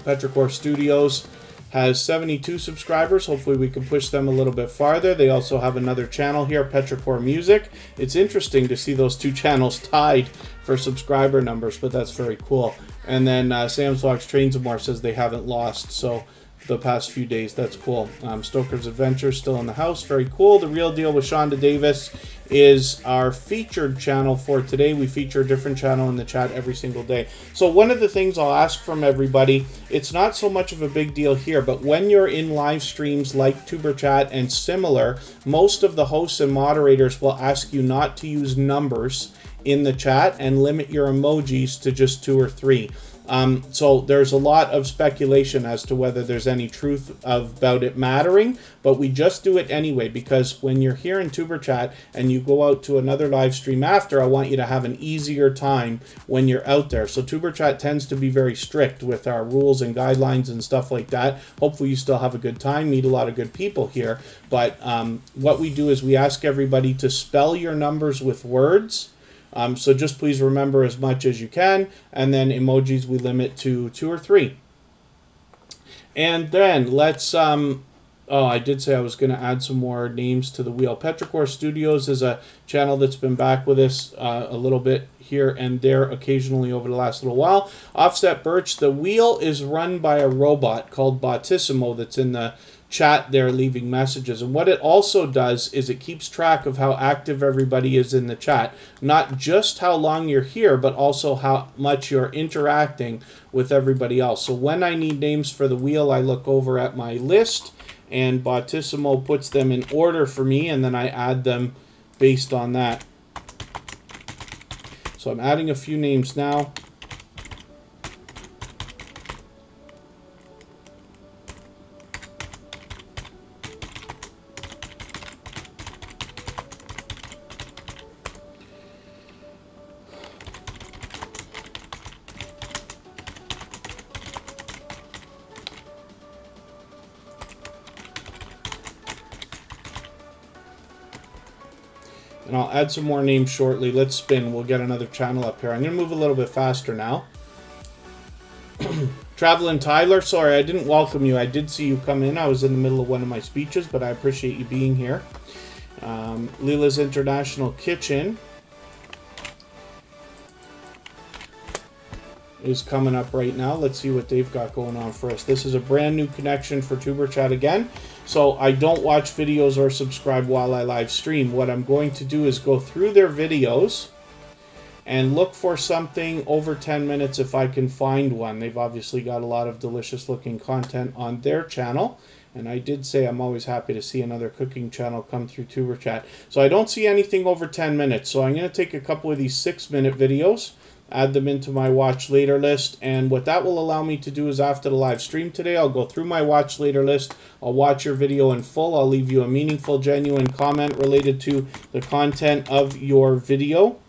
Petrichor Studios has 72 subscribers. Hopefully we can push them a little bit farther. They also have another channel here, Petrichor Music. It's interesting to see those two channels tied for subscriber numbers, but that's very cool. And then Sam's Vlogs Trains and More says they haven't lost, so the past few days. That's cool. Stoker's Adventure still in the house. Very cool. The Real Deal with Shonda Davis is our featured channel for today. We feature a different channel in the chat every single day. So one of the things I'll ask from everybody, it's not so much of a big deal here, but when you're in live streams like Superchat and similar, most of the hosts and moderators will ask you not to use numbers in the chat and limit your emojis to just 2 or 3. So there's a lot of speculation as to whether there's any truth about it mattering, but we just do it anyway, because when you're here in Superchat and you go out to another live stream after, I want you to have an easier time when you're out there. So Superchat tends to be very strict with our rules and guidelines and stuff like that. Hopefully you still have a good time, meet a lot of good people here, but what we do is we ask everybody to spell your numbers with words. So just please remember as much as you can, and then emojis we limit to 2 or 3. And then let's, oh, I did say I was going to add some more names to the wheel. Petrichor Studios is a channel that's been back with us a little bit here and there occasionally over the last little while. Offset Birch, the wheel is run by a robot called Botissimo that's in the chat there leaving messages, and what it also does is it keeps track of how active everybody is in the chat, not just how long you're here, but also how much you're interacting with everybody else. So when I need names for the wheel, I look over at my list and Botissimo puts them in order for me, and then I add them based on that. So I'm adding a few names now. And I'll add some more names shortly. Let's spin. We'll get another channel up here. I'm going to move a little bit faster now. Travelin' Tyler, sorry, I didn't welcome you. I did see you come in. I was in the middle of one of my speeches, but I appreciate you being here. Leela's International Kitchen is coming up right now. Let's see what they've got going on for us. This is a brand new connection for Superchat again. So I don't watch videos or subscribe while I live stream. What I'm going to do is go through their videos and look for something over 10 minutes if I can find one. They've obviously got a lot of delicious looking content on their channel. And I did say I'm always happy to see another cooking channel come through Superchat. So I don't see anything over 10 minutes. So I'm going to take a couple of these 6-minute videos, add them into my watch later list, and what that will allow me to do is after the live stream today, I'll go through my watch later list, I'll watch your video in full, I'll leave you a meaningful, genuine comment related to the content of your video,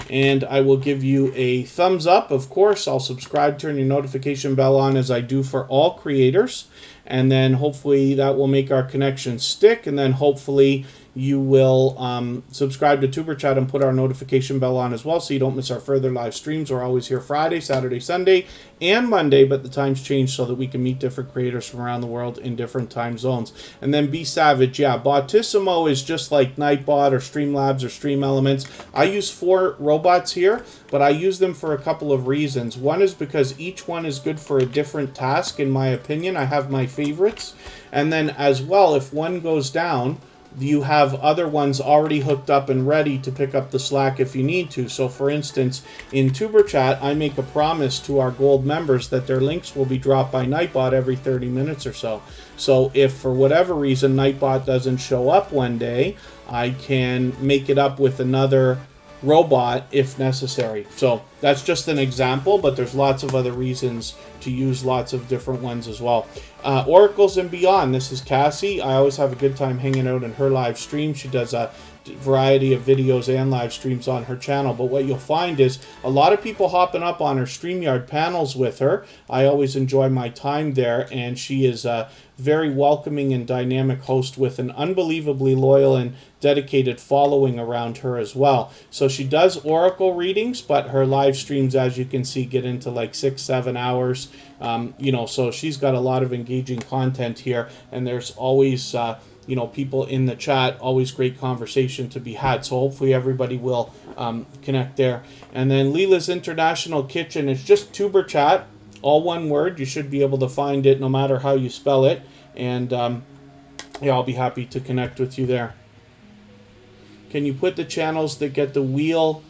and I will give you a thumbs up. Of course, I'll subscribe, turn your notification bell on as I do for all creators, and then hopefully that will make our connection stick, and then hopefully you will subscribe to Superchat and put our notification bell on as well so you don't miss our further live streams. We're always here Friday, Saturday, Sunday, and Monday, but the times change so that we can meet different creators from around the world in different time zones. And then Be Savage, yeah, Botissimo is just like Nightbot or Streamlabs or Stream Elements. I use 4 robots here, but I use them for a couple of reasons. One is because each one is good for a different task, in my opinion. I have my favorites. And then as well, if one goes down, you have other ones already hooked up and ready to pick up the slack if you need to. So for instance, in Superchat, I make a promise to our gold members that their links will be dropped by Nightbot every 30 minutes or so. So if for whatever reason Nightbot doesn't show up one day, I can make it up with another robot if necessary. So that's just an example, but there's lots of other reasons to use lots of different ones as well. Oracles and Beyond. This is Cassie. I always have a good time hanging out in her live stream. She does a variety of videos and live streams on her channel, but what you'll find is a lot of people hopping up on her StreamYard panels with her. I always enjoy my time there, and she is a very welcoming and dynamic host with an unbelievably loyal and dedicated following around her as well. So she does oracle readings, but her live streams, as you can see, get into like 6-7 hours. You know, so she's got a lot of engaging content here, and there's always you know, people in the chat, always great conversation to be had. So hopefully everybody will connect there. And then Leela's International Kitchen, it's just Tuber Chat, all one word. You should be able to find it no matter how you spell it. And yeah, I'll be happy to connect with you there. Can you put the channels that get the wheel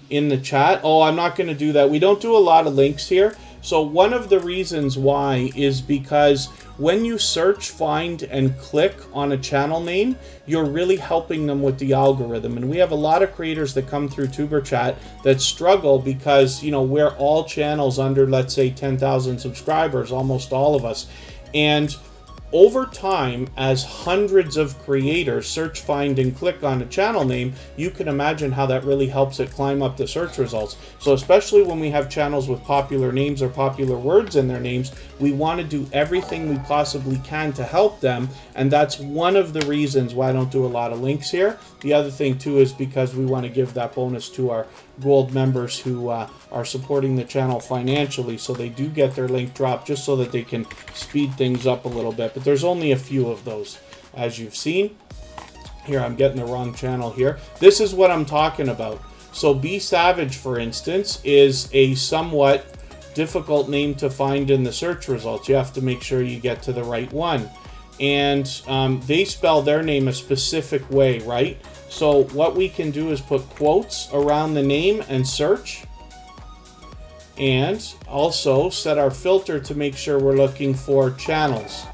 in the chat? Oh, I'm not going to do that. We don't do a lot of links here. So one of the reasons why is because when you search, find, and click on a channel name, you're really helping them with the algorithm. And we have a lot of creators that come through Tuber Chat that struggle because, you know, we're all channels under, let's say, 10,000 subscribers, almost all of us. And over time, as hundreds of creators search, find, and click on a channel name, you can imagine how that really helps it climb up the search results. So especially when we have channels with popular names or popular words in their names, we want to do everything we possibly can to help them, and that's one of the reasons why I don't do a lot of links here. The other thing too is because we want to give that bonus to our gold members who are supporting the channel financially, so they do get their link dropped just so that they can speed things up a little bit. But there's only a few of those, as you've seen. Here, I'm getting the wrong channel here. This is what I'm talking about. So Be Savage, for instance, is a somewhat difficult name to find in the search results. You have to make sure you get to the right one. And they spell their name a specific way, right? So what we can do is put quotes around the name and search. And also set our filter to make sure we're looking for channels.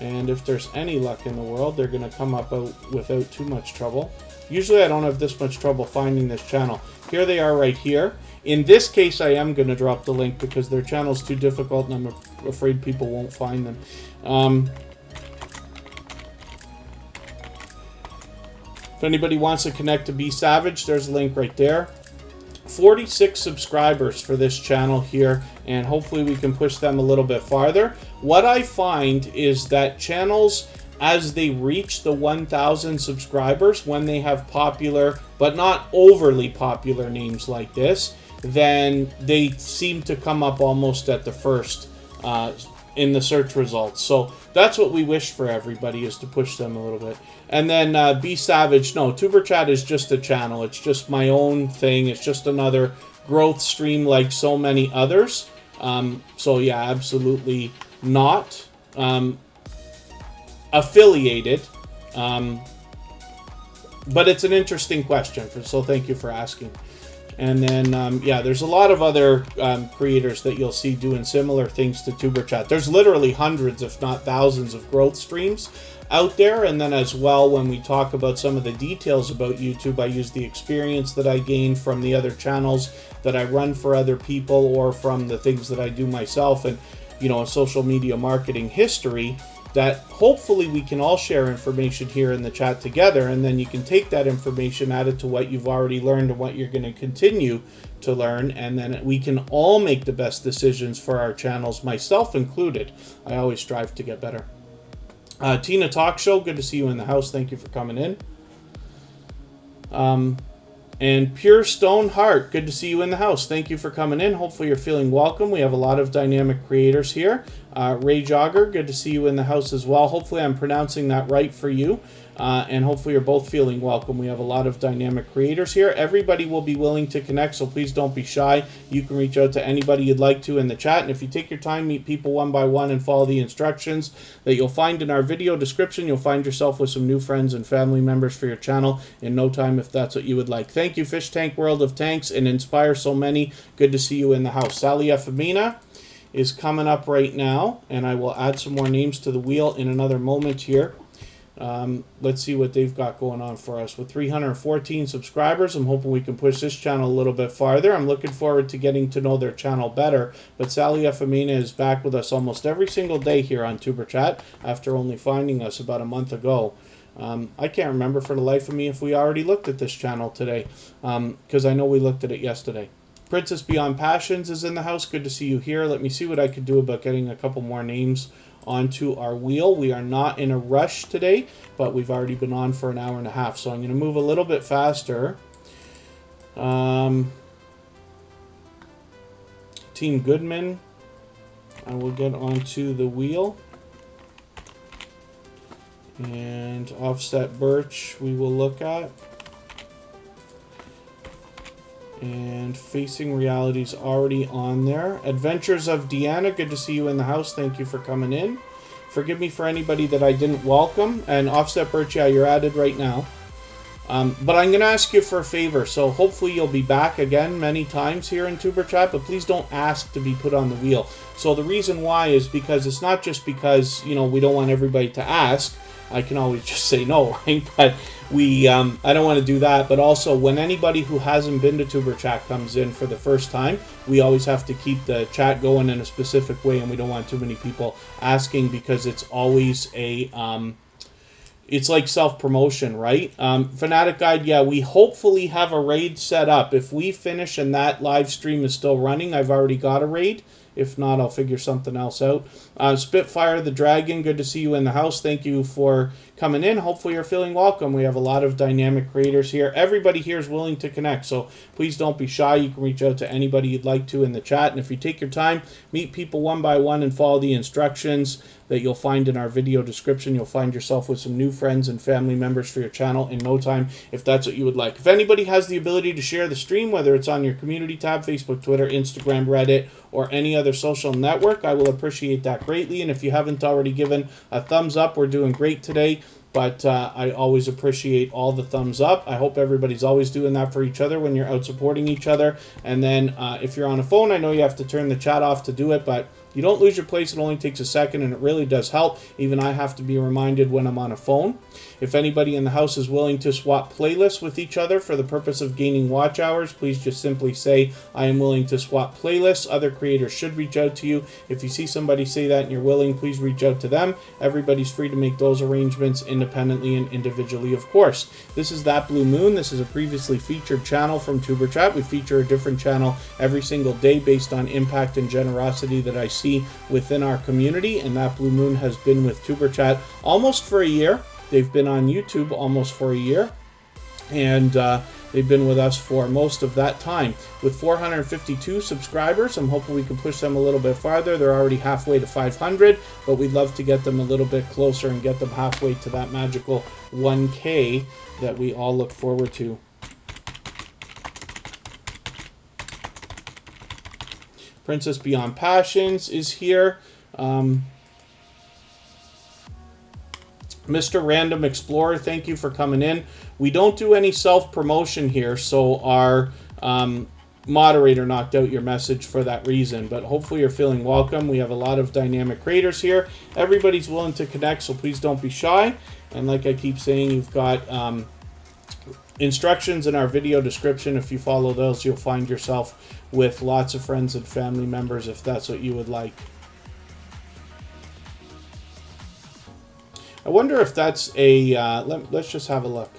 And if there's any luck in the world, they're going to come up without too much trouble. Usually I don't have this much trouble finding this channel. Here they are right here. In this case, I am going to drop the link because their channel's too difficult and I'm afraid people won't find them. If anybody wants to connect to Be Savage, there's a link right there. 46 subscribers for this channel here, and hopefully we can push them a little bit farther. What I find is that channels, as they reach the 1,000 subscribers, when they have popular but not overly popular names like this, then they seem to come up almost at the first in the search results. So that's what we wish for everybody, is to push them a little bit. And then Be Savage, no, Tuber Chat is just a channel. It's just my own thing. It's just another growth stream like so many others. So yeah, absolutely not affiliated. But it's an interesting question, so thank you for asking. And then, yeah, there's a lot of other creators that you'll see doing similar things to Tuber Chat. There's literally hundreds, if not thousands, of growth streams out there. And then as well, when we talk about some of the details about YouTube, I use the experience that I gained from the other channels that I run for other people, or from the things that I do myself, and, you know, a social media marketing history, that hopefully we can all share information here in the chat together, and then you can take that information, add it to what you've already learned and what you're going to continue to learn, and then we can all make the best decisions for our channels, myself included. I always strive to get better. Tina Talk Show, good to see you in the house. Thank you for coming in. And Pure Stone Heart, good to see you in the house. Thank you for coming in. Hopefully you're feeling welcome. We have a lot of dynamic creators here. Ray Jogger, good to see you in the house as well. Hopefully I'm pronouncing that right for you. And hopefully you're both feeling welcome. We have a lot of dynamic creators here. Everybody will be willing to connect, so please don't be shy. You can reach out to anybody you'd like to in the chat. And if you take your time, meet people one by one, and follow the instructions that you'll find in our video description, you'll find yourself with some new friends and family members for your channel in no time, if that's what you would like. Thank you, Fish Tank World of Tanks, and Inspire So Many. Good to see you in the house. Sally Efemina is coming up right now, and I will add some more names to the wheel in another moment here. Let's see what they've got going on for us. With 314 subscribers, I'm hoping we can push this channel a little bit farther. I'm looking forward to getting to know their channel better. But Sally Efamina is back with us almost every single day here on Tuber Chat after only finding us about a month ago. I can't remember for the life of me if we already looked at this channel today, because I know we looked at it yesterday. Princess Beyond Passions is in the house. Good to see you here. Let me see what I could do about getting a couple more names onto our wheel. We are not in a rush today, but we've already been on for an hour and a half, so I'm going to move a little bit faster. Team Goodman, I will get onto the wheel. And Offset Birch we will look at. And Facing Reality's already on there. Adventures of Deanna, good to see you in the house. Thank you for coming in. Forgive me for anybody that I didn't welcome. And Offset Birch, yeah, you're added right now. But I'm going to ask you for a favor. So hopefully you'll be back again many times here in Tuber Chat, but please don't ask to be put on the wheel. So the reason why is because it's not just because, you know, we don't want everybody to ask. I can always just say no, right? But I don't want to do that. But also, when anybody who hasn't been to Tuber Chat comes in for the first time, we always have to keep the chat going in a specific way, and we don't want too many people asking because it's always a it's like self-promotion, right? Fanatic Guide, yeah, we hopefully have a raid set up. If we finish and that live stream is still running, I've already got a raid. If not, I'll figure something else out. Spitfire the Dragon, good to see you in the house. Thank you for coming in. Hopefully you're feeling welcome. We have a lot of dynamic creators here. Everybody here is willing to connect, so please don't be shy. You can reach out to anybody you'd like to in the chat. And if you take your time, meet people one by one and follow the instructions that you'll find in our video description, you'll find yourself with some new friends and family members for your channel in no time, if that's what you would like. If anybody has the ability to share the stream, whether it's on your community tab, Facebook, Twitter, Instagram, Reddit, or any other social network, I will appreciate that greatly. And if you haven't already given a thumbs up, we're doing great today. But I always appreciate all the thumbs up. I hope everybody's always doing that for each other when you're out supporting each other. And then if you're on a phone, I know you have to turn the chat off to do it, but you don't lose your place. It only takes a second, and it really does help. Even I have to be reminded when I'm on a phone. If anybody in the house is willing to swap playlists with each other for the purpose of gaining watch hours, please just simply say, I am willing to swap playlists. Other creators should reach out to you. If you see somebody say that and you're willing, please reach out to them. Everybody's free to make those arrangements independently and individually, of course. This is That Blue Moon. This is a previously featured channel from Tuber Chat. We feature a different channel every single day based on impact and generosity that I see within our community, and That Blue Moon has been with Tuber Chat almost for a year. They've been on YouTube almost for a year, and they've been with us for most of that time. With 452 subscribers, I'm hoping we can push them a little bit farther. They're already halfway to 500, but we'd love to get them a little bit closer and get them halfway to that magical 1K that we all look forward to. Princess Beyond Passions is here. Mr. Random Explorer, thank you for coming in. We don't do any self-promotion here, so our moderator knocked out your message for that reason, but hopefully you're feeling welcome. We have a lot of dynamic creators here. Everybody's willing to connect, so please don't be shy. And like I keep saying, you've got instructions in our video description. If you follow those, you'll find yourself with lots of friends and family members if that's what you would like. I wonder if that's a, let's just have a look.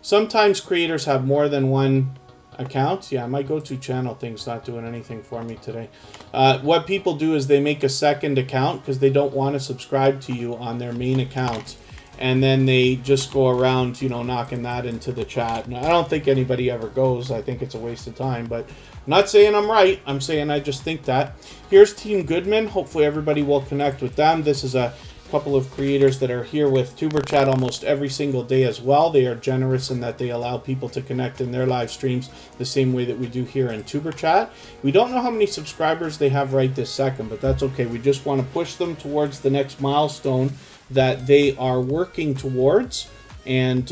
Sometimes creators have more than one account. Yeah, my go-to channel thing's not doing anything for me today. What people do is they make a second account because they don't want to subscribe to you on their main account. And then they just go around, you know, knocking that into the chat. Now, I don't think anybody ever goes. I think it's a waste of time, but I'm not saying I'm right. I'm saying I just think that. Here's Team Goodman. Hopefully everybody will connect with them. This is a couple of creators that are here with Tuber Chat almost every single day as well. They are generous in that they allow people to connect in their live streams the same way that we do here in Tuber Chat. We don't know how many subscribers they have right this second, but that's okay. We just want to push them towards the next milestone that they are working towards, and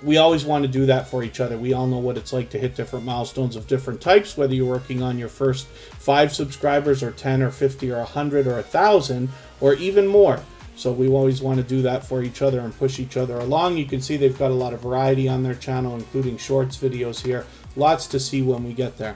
we always want to do that for each other. We all know what it's like to hit different milestones of different types, whether you're working on your first 5 subscribers or 10 or 50 or 100 or 1,000 or even more. So we always want to do that for each other and push each other along. You can see they've got a lot of variety on their channel, including shorts videos here. Lots to see when we get there.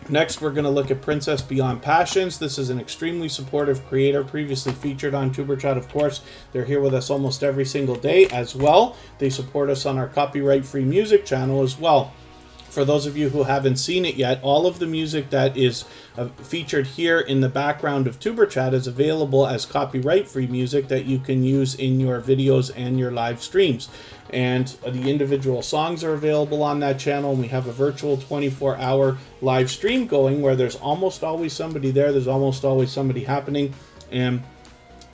Next, we're going to look at Princess Beyond Passions. This is an extremely supportive creator, previously featured on Superchat, of course. They're here with us almost every single day as well. They support us on our copyright-free music channel as well. For those of you who haven't seen it yet, all of the music that is featured here in the background of Superchat is available as copyright-free music that you can use in your videos and your live streams. And the individual songs are available on that channel. And we have a virtual 24-hour live stream going where there's almost always somebody there. There's almost always somebody happening. And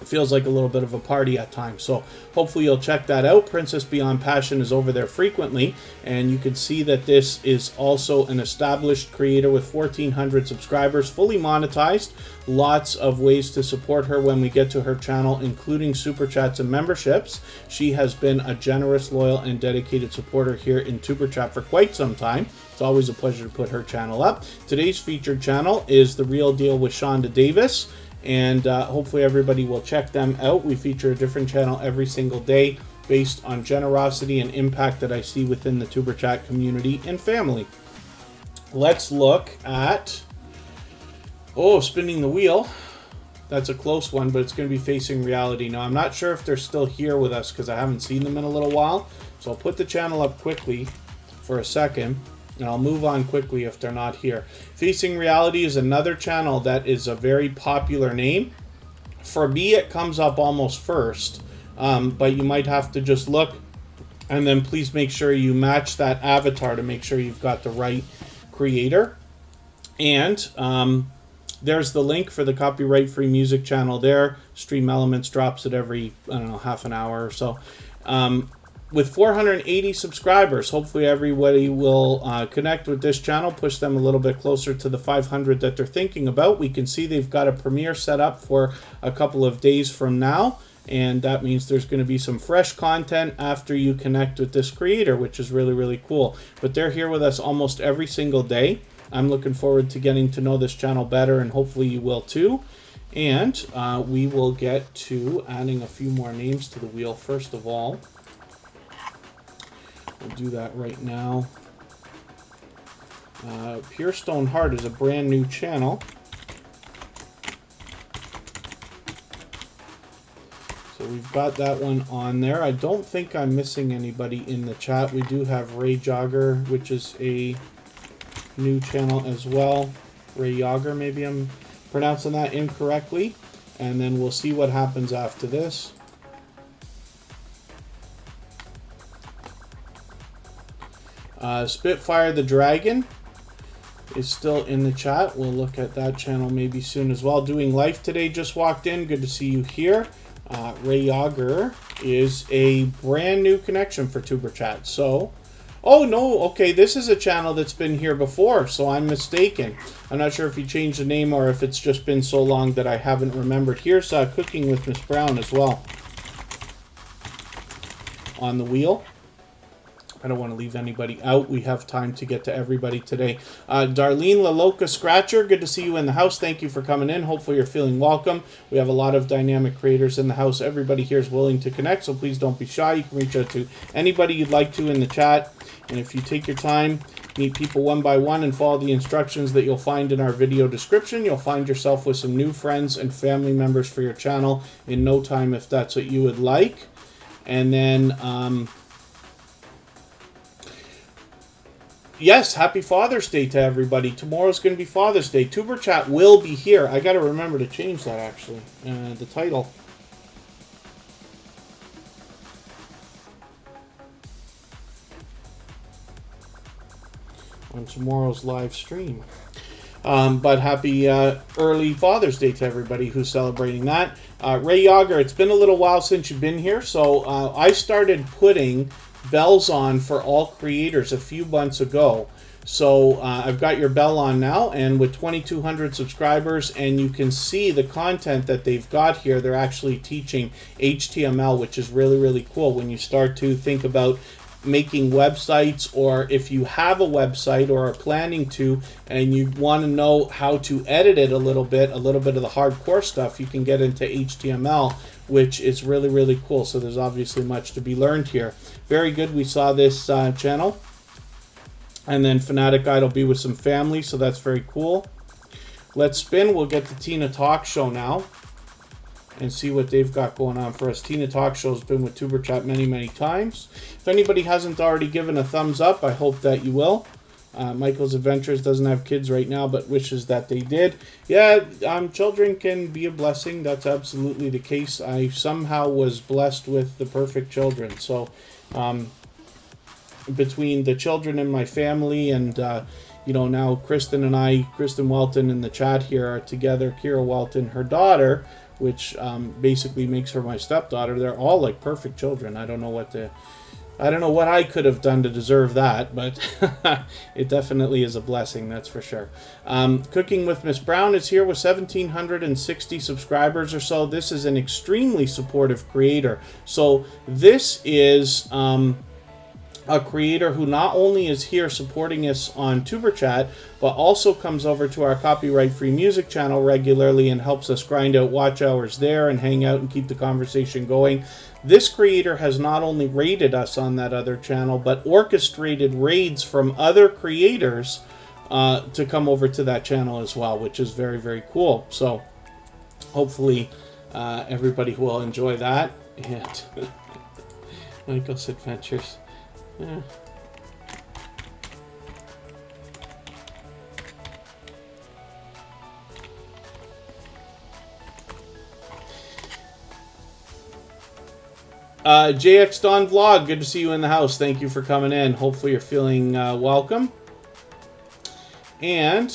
it feels like a little bit of a party at times. So hopefully you'll check that out. Princess Beyond Passion is over there frequently. And you can see that this is also an established creator with 1,400 subscribers, fully monetized. Lots of ways to support her when we get to her channel, including super chats and memberships. She has been a generous, loyal, and dedicated supporter here in Superchat for quite some time. It's always a pleasure to put her channel up. Today's featured channel is The Real Deal with Shonda Davis. And hopefully everybody will check them out. We feature a different channel every single day based on generosity and impact that I see within the Tuber Chat community and family. Let's look at, spinning the wheel. That's a close one, but it's going to be Facing Reality. Now, I'm not sure if they're still here with us because I haven't seen them in a little while. So I'll put the channel up quickly for a second. And I'll move on quickly if they're not here. Facing Reality is another channel that is a very popular name. For me, it comes up almost first, but you might have to just look, and then please make sure you match that avatar to make sure you've got the right creator. And there's the link for the copyright-free music channel there. Stream Elements drops it every, half an hour or so. With 480 subscribers, hopefully everybody will connect with this channel, push them a little bit closer to the 500 that they're thinking about. We can see they've got a premiere set up for a couple of days from now, and that means there's going to be some fresh content after you connect with this creator, which is really, really cool. But they're here with us almost every single day. I'm looking forward to getting to know this channel better, and hopefully you will too. And we will get to adding a few more names to the wheel first of all. We'll do that right now. Pure Stone Heart is a brand new channel. So we've got that one on there. I don't think I'm missing anybody in the chat. We do have Ray Jogger, which is a new channel as well. Ray Jogger, maybe I'm pronouncing that incorrectly. And then we'll see what happens after this. Spitfire the Dragon is still in the chat. We'll look at that channel maybe soon as well. Doing Life Today just walked in. Good to see you here. Ray Jogger is a brand new connection for Tuber Chat. So, oh no, okay, this is a channel that's been here before, so I'm mistaken. I'm not sure if he changed the name or if it's just been so long that I haven't remembered. Here's Cooking with Miss Brown as well on the wheel. I don't want to leave anybody out. We have time to get to everybody today. Darlene La Loca Scratcher, good to see you in the house. Thank you for coming in. Hopefully you're feeling welcome. We have a lot of dynamic creators in the house. Everybody here is willing to connect, so please don't be shy. You can reach out to anybody you'd like to in the chat. And if you take your time, meet people one by one and follow the instructions that you'll find in our video description, you'll find yourself with some new friends and family members for your channel in no time if that's what you would like. And then... yes, happy Father's Day to everybody. Tomorrow's going to be Father's Day. Tuber Chat will be here. I got to remember to change that, actually. The title. On tomorrow's live stream. But happy early Father's Day to everybody who's celebrating that. Ray Jogger, it's been a little while since you've been here, so I started putting bells on for all creators a few months ago. So I've got your bell on now, and with 2,200 subscribers, and you can see the content that they've got here. They're actually teaching HTML, which is really, really cool when you start to think about making websites, or if you have a website or are planning to and you want to know how to edit it a little bit of the hardcore stuff, you can get into HTML, which is really, really cool. So there's obviously much to be learned here. Very good. We saw this channel. And then Fanatic Guide will be with some family, so that's very cool. Let's spin. We'll get to Tina Talk Show now and see what they've got going on for us. Tina Talk Show has been with Tuber Chat many, many times. If anybody hasn't already given a thumbs up, I hope that you will. Michael's Adventures doesn't have kids right now, but wishes that they did. Yeah, children can be a blessing. That's absolutely the case. I somehow was blessed with the perfect children. So between the children in my family and now Kristen Welton in the chat here are together. Kira Welton, her daughter, which basically makes her my stepdaughter. They're all like perfect children. I don't know what I could have done to deserve that, but it definitely is a blessing, that's for sure. Cooking with Miss Brown is here with 1,760 subscribers or so. This is an extremely supportive creator. So this is a creator who not only is here supporting us on Tuber Chat, but also comes over to our copyright-free music channel regularly and helps us grind out watch hours there and hang out and keep the conversation going. This creator has not only raided us on that other channel, but orchestrated raids from other creators to come over to that channel as well, which is very, very cool. So hopefully everybody will enjoy that. And Michael's Adventures. Yeah. JX Don Vlog, good to see you in the house. Thank you for coming in. Hopefully you're feeling welcome. And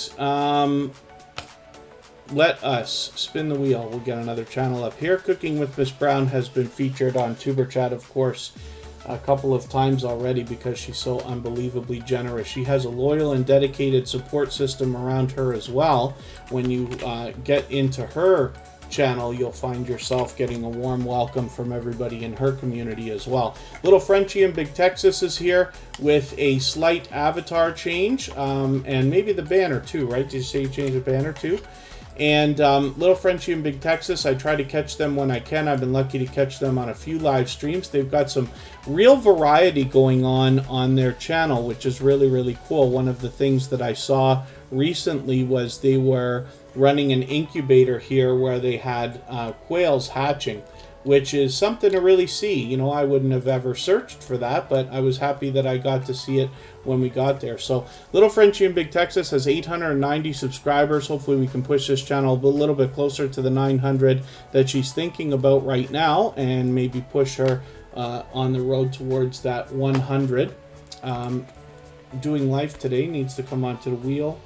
let us spin the wheel. We'll get another channel up here. Cooking with Miss Brown has been featured on Tuber Chat, of course, a couple of times already because she's so unbelievably generous. She has a loyal and dedicated support system around her as well. When you get into her channel, you'll find yourself getting a warm welcome from everybody in her community as well. Little Frenchie in Big Texas is here with a slight avatar change, and maybe the banner too, right? Did you say you changed the banner too? And Little Frenchie in Big Texas, I try to catch them when I can. I've been lucky to catch them on a few live streams. They've got some real variety going on their channel, which is really, really cool. One of the things that I saw recently was they were running an incubator here where they had quails hatching, which is something to really see. You know, I wouldn't have ever searched for that, but I was happy that I got to see it when we got there. So Little Frenchie in Big Texas has 890 subscribers. Hopefully we can push this channel a little bit closer to the 900 that she's thinking about right now, and maybe push her on the road towards that 100. Doing life today needs to come onto the wheel.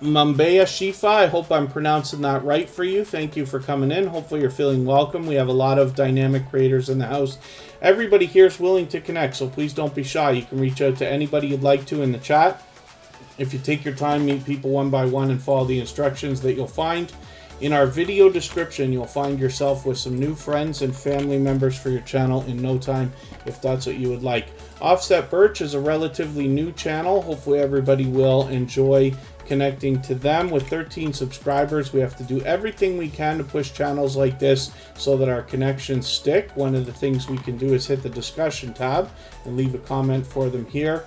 Mambea Shifa, I hope I'm pronouncing that right for you. Thank you for coming in. Hopefully you're feeling welcome. We have a lot of dynamic creators in the house. Everybody here is willing to connect, so please don't be shy. You can reach out to anybody you'd like to in the chat. If you take your time, meet people one by one and follow the instructions that you'll find in our video description, you'll find yourself with some new friends and family members for your channel in no time, if that's what you would like. Offset Birch is a relatively new channel. Hopefully everybody will enjoy connecting to them. With 13 subscribers, we have to do everything we can to push channels like this so that our connections stick. One of the things we can do is hit the discussion tab and leave a comment for them here.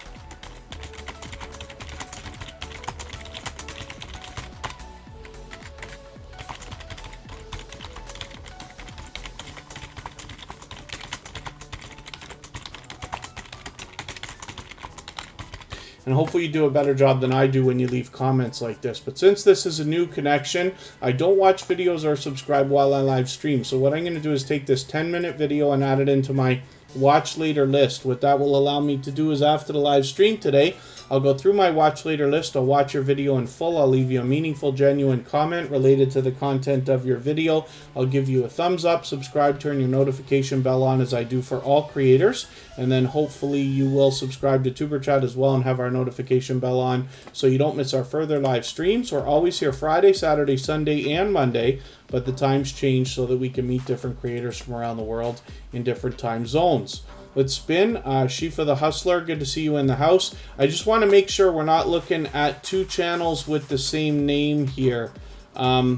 And hopefully you do a better job than I do when you leave comments like this. But since this is a new connection, I don't watch videos or subscribe while I live stream. So what I'm going to do is take this 10-minute video and add it into my watch later list. What that will allow me to do is after the live stream today, I'll go through my watch later list. I'll watch your video in full. I'll leave you a meaningful, genuine comment related to the content of your video. I'll give you a thumbs up, subscribe, turn your notification bell on as I do for all creators. And then hopefully you will subscribe to Superchat as well and have our notification bell on so you don't miss our further live streams. We're always here Friday, Saturday, Sunday, and Monday, but the times change so that we can meet different creators from around the world in different time zones. Let's spin. Shifa the Hustler, good to see you in the house. I just want to make sure we're not looking at two channels with the same name here. So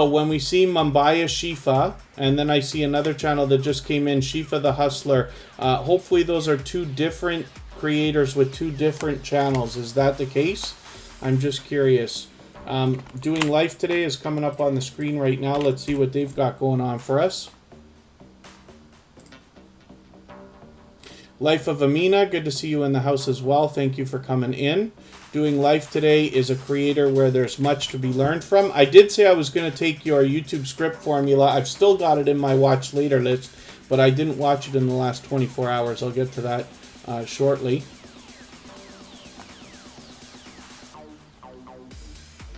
when we see Mumbaya Shifa, and then I see another channel that just came in, Shifa the Hustler, hopefully those are two different creators with two different channels. Is that the case? I'm just curious. Doing Life Today is coming up on the screen right now. Let's see what they've got going on for us. Life of Amina, good to see you in the house as well. Thank you for coming in. Doing Life Today is a creator where there's much to be learned from. I did say I was going to take your YouTube script formula. I've still got it in my watch later list, but I didn't watch it in the last 24 hours. I'll get to that shortly.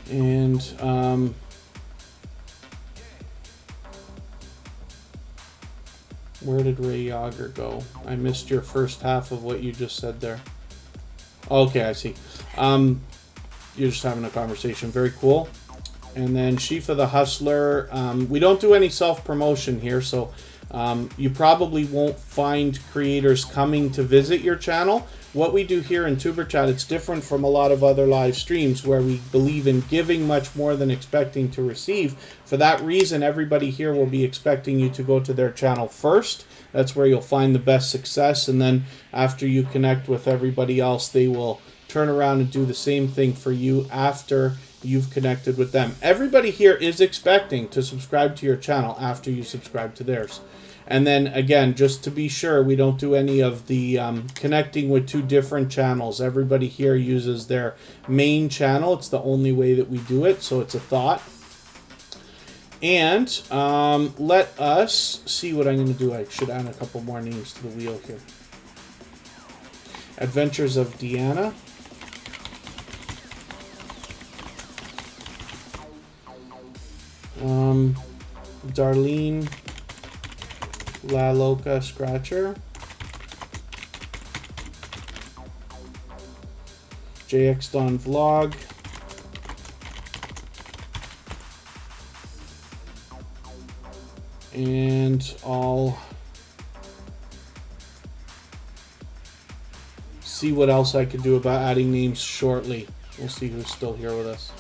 And where did Ray Yager go? I missed your first half of what you just said there. Okay, I see. You're just having a conversation. Very cool. And then Shifa the Hustler. We don't do any self-promotion here, so you probably won't find creators coming to visit your channel. What we do here in Superchat, it's different from a lot of other live streams where we believe in giving much more than expecting to receive. For that reason, everybody here will be expecting you to go to their channel first. That's where you'll find the best success. And then after you connect with everybody else, they will turn around and do the same thing for you after you've connected with them. Everybody here is expecting to subscribe to your channel after you subscribe to theirs. And then again, just to be sure, we don't do any of the connecting with two different channels. Everybody here uses their main channel. It's the only way that we do it, so it's a thought. And let us see what I'm going to do. I should add a couple more names to the wheel here. Adventures of Deanna. Darlene La Loca Scratcher. JX Don Vlog. And I'll see what else I can do about adding names shortly. We'll see who's still here with us.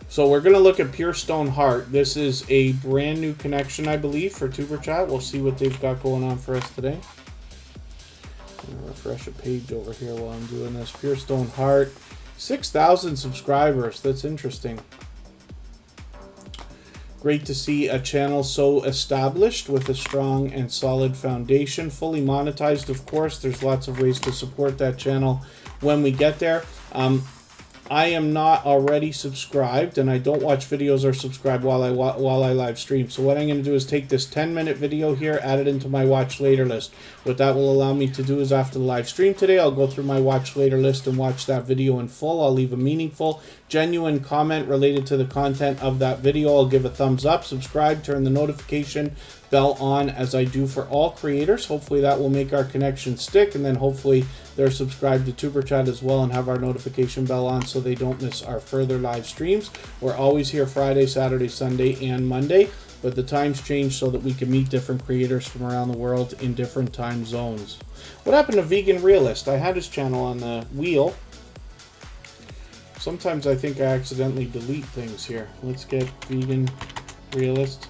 So we're going to look at Pure Stone Heart. This is a brand new connection, I believe, for Superchat. We'll see what they've got going on for us today. I'm going to refresh a page over here while I'm doing this. Pure Stone Heart. 6,000 subscribers. That's interesting. Great to see a channel so established with a strong and solid foundation. Fully monetized, of course. There's lots of ways to support that channel when we get there. I am not already subscribed, and I don't watch videos or subscribe while I live stream. So what I'm going to do is take this 10-minute video here, add it into my watch later list. What that will allow me to do is after the live stream today, I'll go through my watch later list and watch that video in full. I'll leave a meaningful, genuine comment related to the content of that video. I'll give a thumbs up, subscribe, turn the notification bell on as I do for all creators. Hopefully that will make our connection stick, and then hopefully they're subscribed to Superchat as well and have our notification bell on so they don't miss our further live streams. We're always here Friday, Saturday, Sunday, and Monday, but the times change so that we can meet different creators from around the world in different time zones. What happened to Vegan Realist? I had his channel on the wheel. Sometimes I think I accidentally delete things here. Let's get Vegan Realist.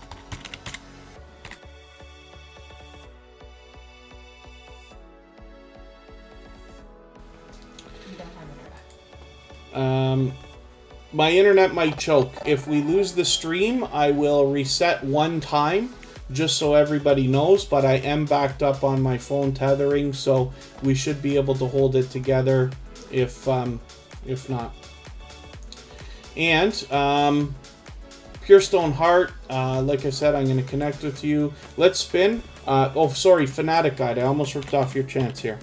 My internet might choke. If we lose the stream, I will reset one time, just so everybody knows, but I am backed up on my phone tethering, so we should be able to hold it together if not. And Pure Pure Stone Heart, like I said, I'm going to connect with you. Let's spin. Oh, sorry, Fanatic Guide. I almost ripped off your chance here.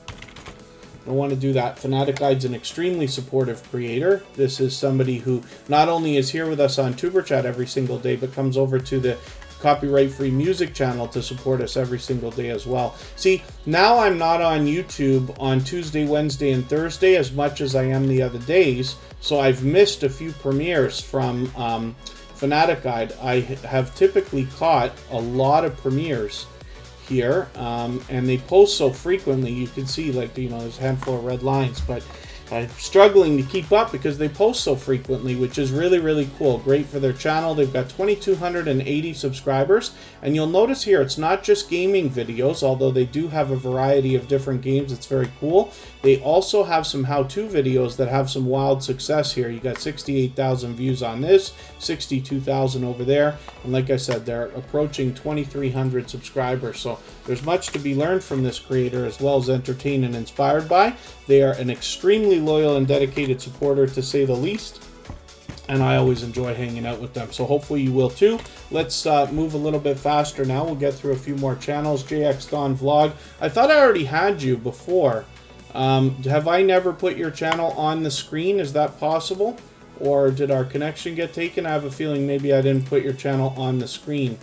I don't want to do that. Fanatic Guide's an extremely supportive creator. This is somebody who not only is here with us on Superchat every single day, but comes over to the copyright-free music channel to support us every single day as well. See, now I'm not on YouTube on Tuesday, Wednesday, and Thursday as much as I am the other days, so I've missed a few premieres from Fanatic Guide. I have typically caught a lot of premieres here, and they post so frequently. You can see, like, you know, there's a handful of red lines, but I'm struggling to keep up because they post so frequently, which is really, really cool. Great for their channel. They've got 2,280 subscribers, and you'll notice here it's not just gaming videos, although they do have a variety of different games. It's very cool. They also have some how-to videos that have some wild success here. You got 68,000 views on this, 62,000 over there, and like I said, they're approaching 2,300 subscribers. So there's much to be learned from this creator, as well as entertained and inspired by. They are an extremely loyal and dedicated supporter, to say the least, and I always enjoy hanging out with them, so hopefully you will too. Let's move a little bit faster now. We'll get through a few more channels. JX Don Vlog. I thought I already had you before. Have I never put your channel on the screen? Is that possible? Or did our connection get taken? I have a feeling maybe I didn't put your channel on the screen.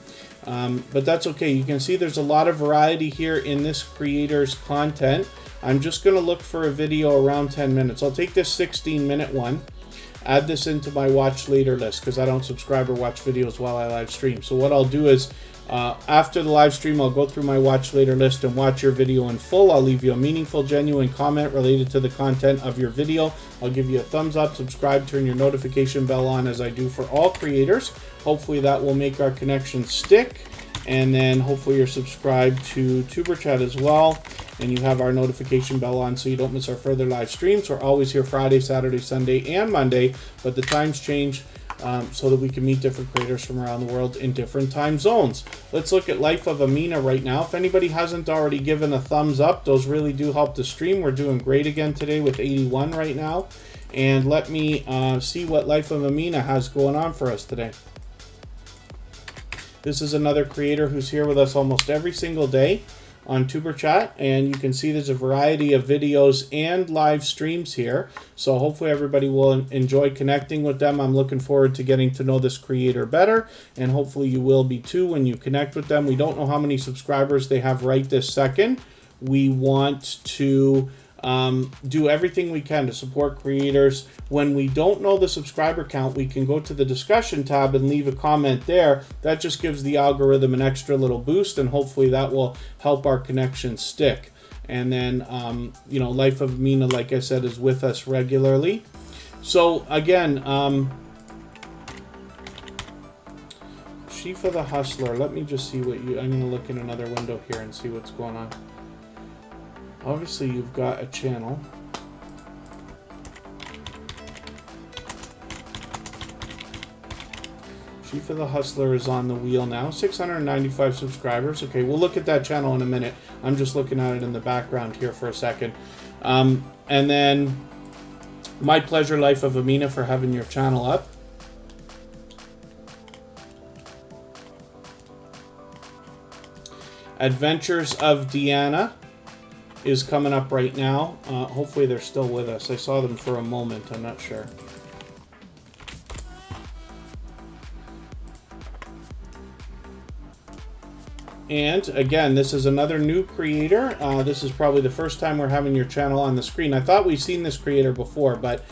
But that's okay. You can see there's a lot of variety here in this creator's content. I'm just going to look for a video around 10 minutes. I'll take this 16-minute one, add this into my watch later list, because I don't subscribe or watch videos while I live stream. So what I'll do is, after the live stream, I'll go through my watch later list and watch your video in full. I'll leave you a meaningful, genuine comment related to the content of your video. I'll give you a thumbs up, subscribe, turn your notification bell on, as I do for all creators. Hopefully that will make our connection stick. And then hopefully you're subscribed to Superchat as well, and you have our notification bell on so you don't miss our further live streams. We're always here Friday, Saturday, Sunday, and Monday, but the times change so that we can meet different creators from around the world in different time zones. Let's look at Life of Amina right now. If anybody hasn't already given a thumbs up, those really do help the stream. We're doing great again today with 81 right now. And let me see what Life of Amina has going on for us today. This is another creator who's here with us almost every single day on Superchat, and you can see there's a variety of videos and live streams here. So hopefully everybody will enjoy connecting with them. I'm looking forward to getting to know this creator better, and hopefully you will be too when you connect with them. We don't know how many subscribers they have right this second. We want to do everything we can to support creators. When we don't know the subscriber count, we can go to the discussion tab and leave a comment there. That just gives the algorithm an extra little boost, and hopefully that will help our connection stick. And then, you know, Life of Amina, like I said, is with us regularly. So again, Shifa the Hustler, let me just see what I'm going to look in another window here and see what's going on. Obviously, you've got a channel. Shifa the Hustler is on the wheel now. 695 subscribers. Okay, we'll look at that channel in a minute. I'm just looking at it in the background here for a second. And then, my pleasure, Life of Amina, for having your channel up. Adventures of Deanna is coming up right now. Hopefully they're still with us. I saw them for a moment. I'm not sure. And again, this is another new creator. This is probably the first time we're having your channel on the screen. I thought we've seen this creator before, but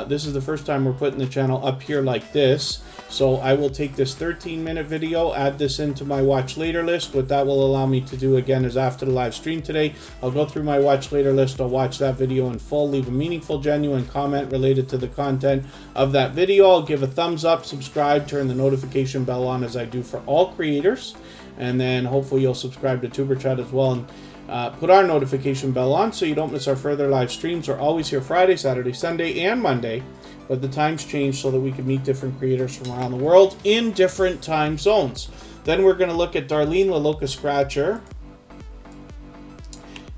this is the first time we're putting the channel up here like this. So I will take this 13-minute video, add this into my watch later list. What that will allow me to do again is after the live stream today, I'll go through my watch later list. I'll watch that video in full, leave a meaningful, genuine comment related to the content of that video. I'll give a thumbs up, subscribe, turn the notification bell on, as I do for all creators. And then hopefully you'll subscribe to Superchat as well, and put our notification bell on so you don't miss our further live streams. We're always here Friday, Saturday, Sunday, and Monday, but the times change so that we can meet different creators from around the world in different time zones. Then we're going to look at Darlene La Loca Scratcher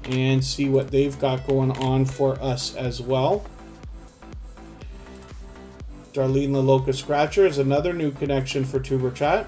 and see what they've got going on for us as well. Darlene the Locust Scratcher is another new connection for Superchat.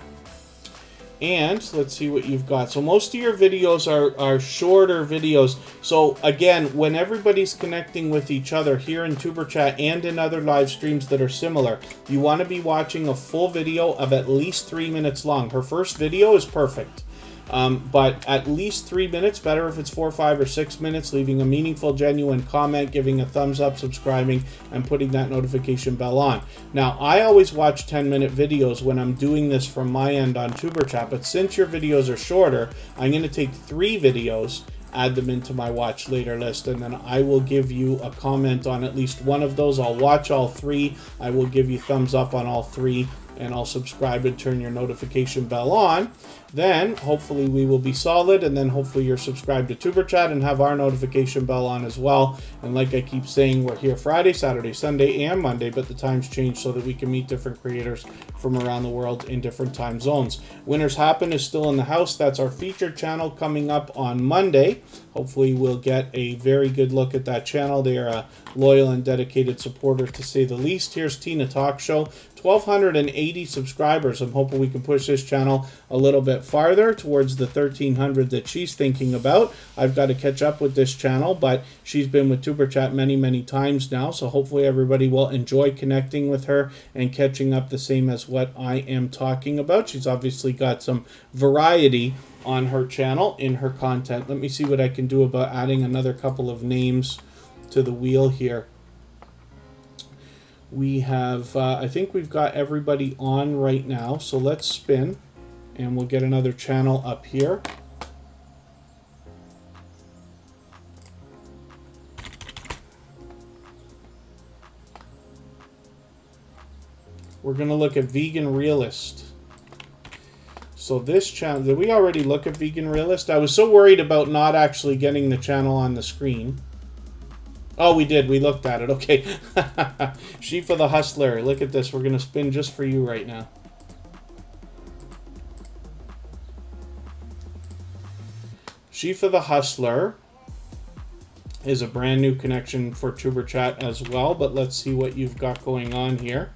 And let's see what you've got. So most of your videos are shorter videos. So again, when everybody's connecting with each other here in Superchat and in other live streams that are similar, you want to be watching a full video of at least 3 minutes long. Her first video is perfect. But at least 3 minutes, better if it's 4, 5, or 6 minutes, leaving a meaningful, genuine comment, giving a thumbs up, subscribing, and putting that notification bell on. Now, I always watch 10-minute videos when I'm doing this from my end on Superchat, but since your videos are shorter, I'm going to take 3 videos, add them into my watch later list, and then I will give you a comment on at least one of those. I'll watch all 3. I will give you thumbs up on all 3, and I'll subscribe and turn your notification bell on. Then hopefully we will be solid, and then hopefully you're subscribed to Superchat and have our notification bell on as well. And like I keep saying, we're here Friday, Saturday, Sunday, and Monday, but the times change so that we can meet different creators from around the world in different time zones. Winners Happen is still in the house. That's our featured channel coming up on Monday. Hopefully we'll get a very good look at that channel. They are a loyal and dedicated supporter, to say the least. Here's Tina Talk Show. 1,280 subscribers. I'm hoping we can push this channel a little bit farther towards the 1,300 that she's thinking about. I've got to catch up with this channel, but she's been with Superchat many times now, so hopefully everybody will enjoy connecting with her and catching up the same as what I am talking about. She's obviously got some variety on her channel in her content. Let me see what I can do about adding another couple of names to the wheel here. We have, I think we've got everybody on right now, so let's spin, and we'll get another channel up here. We're going to look at Vegan Realist. So this channel, did we already look at Vegan Realist? I was so worried about not actually getting the channel on the screen. Oh, we did. We looked at it. Okay. Shifa the Hustler. Look at this. We're going to spin just for you right now. Shifa the Hustler is a brand new connection for Superchat as well, but let's see what you've got going on here.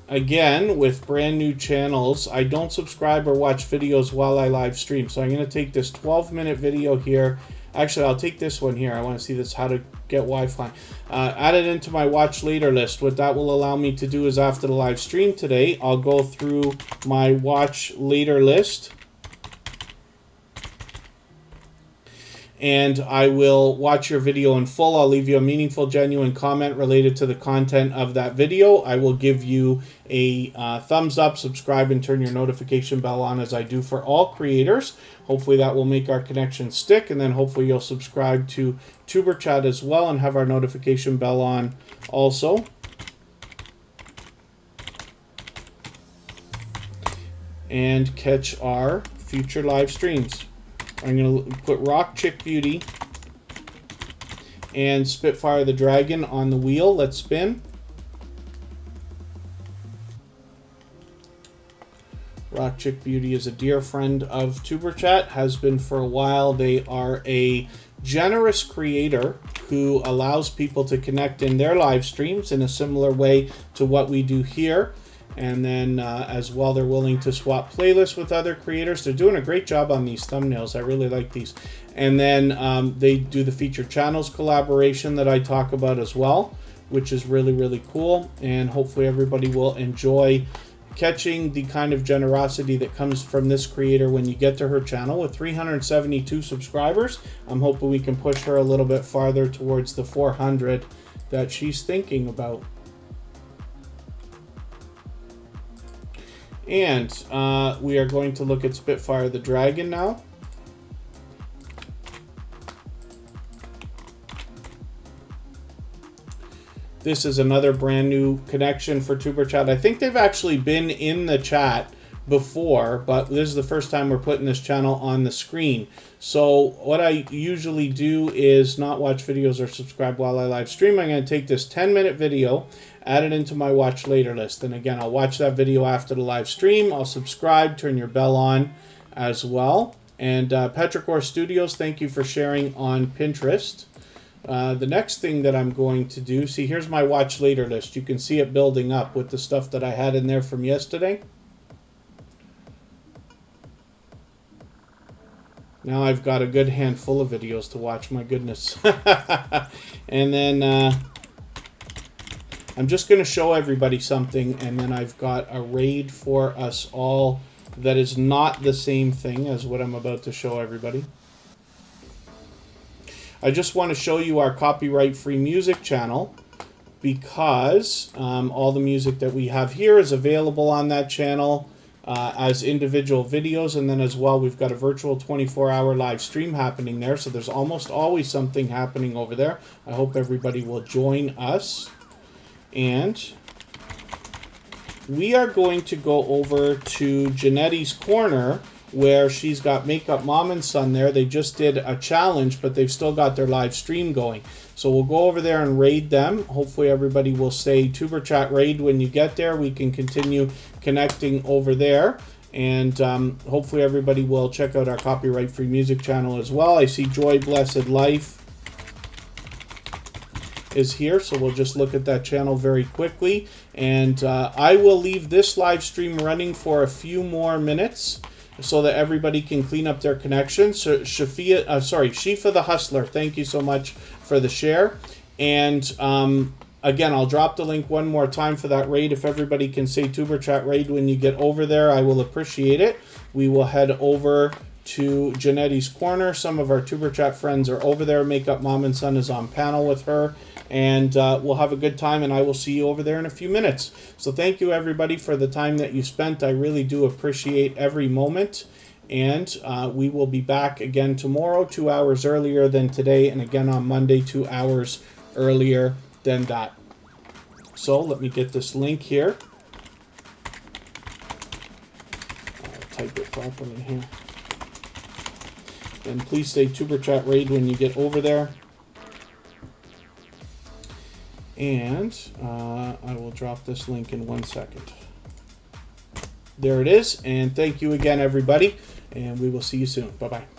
Again, with brand new channels, I don't subscribe or watch videos while I live stream. So I'm going to take this 12-minute video here. Actually, I'll take this one here. I want to see this, how to get Wi-Fi. Add it into my watch later list. What that will allow me to do is after the live stream today, I'll go through my watch later list. And I will watch your video in full. I'll leave you a meaningful, genuine comment related to the content of that video. I will give you a thumbs up, subscribe, and turn your notification bell on, as I do for all creators. Hopefully that will make our connection stick, and then hopefully you'll subscribe to Superchat as well and have our notification bell on also. And catch our future live streams. I'm going to put Rock Chick Beauty and Spitfire the Dragon on the wheel. Let's spin. Rock Chick Beauty is a dear friend of Superchat, has been for a while. They are a generous creator who allows people to connect in their live streams in a similar way to what we do here. And then as well, they're willing to swap playlists with other creators. They're doing a great job on these thumbnails. I really like these. And then they do the featured channels collaboration that I talk about as well, which is really cool. And hopefully everybody will enjoy catching the kind of generosity that comes from this creator when you get to her channel. With 372 subscribers, I'm hoping we can push her a little bit farther towards the 400 that she's thinking about. And we are going to look at Spitfire the Dragon now. This is another brand new connection for Superchat. I think they've actually been in the chat before, but this is the first time we're putting this channel on the screen. So what I usually do is not watch videos or subscribe while I live stream. I'm going to take this 10-minute video, add it into my watch later list. And again, I'll watch that video after the live stream. I'll subscribe, turn your bell on as well. And Petrichor Studios, thank you for sharing on Pinterest. The next thing that I'm going to do, see, here's my watch later list. You can see it building up with the stuff that I had in there from yesterday. Now I've got a good handful of videos to watch, my goodness. And then I'm just going to show everybody something, and then I've got a raid for us all that is not the same thing as what I'm about to show everybody. I just want to show you our copyright-free music channel, because all the music that we have here is available on that channel as individual videos, and then as well we've got a virtual 24-hour live stream happening there, so there's almost always something happening over there. I hope everybody will join us. And we are going to go over to Janetti's Corner, where she's got Makeup Mom and Son there. They just did a challenge, but they've still got their live stream going. So we'll go over there and raid them. Hopefully everybody will say Tuber Chat raid when you get there. We can continue connecting over there. And hopefully everybody will check out our copyright-free music channel as well. I see Joy Blessed Life is here, so we'll just look at that channel very quickly. And I will leave this live stream running for a few more minutes so that everybody can clean up their connection. So Shifa the Hustler, thank you so much for the share. And again, I'll drop the link one more time for that raid. If everybody can say Tuber Chat raid when you get over there, I will appreciate it. We will head over to Janetti's Corner. Some of our Tuber Chat friends are over there. Makeup Mom and Son is on panel with her. And we'll have a good time, and I will see you over there in a few minutes. So thank you, everybody, for the time that you spent. I really do appreciate every moment. And we will be back again tomorrow, 2 hours earlier than today, and again on Monday, 2 hours earlier than that. So let me get this link here. I'll type it properly here. And please say Tuber Chat raid when you get over there. And I will drop this link in 1 second. There it is. And thank you again, everybody. And we will see you soon. Bye-bye.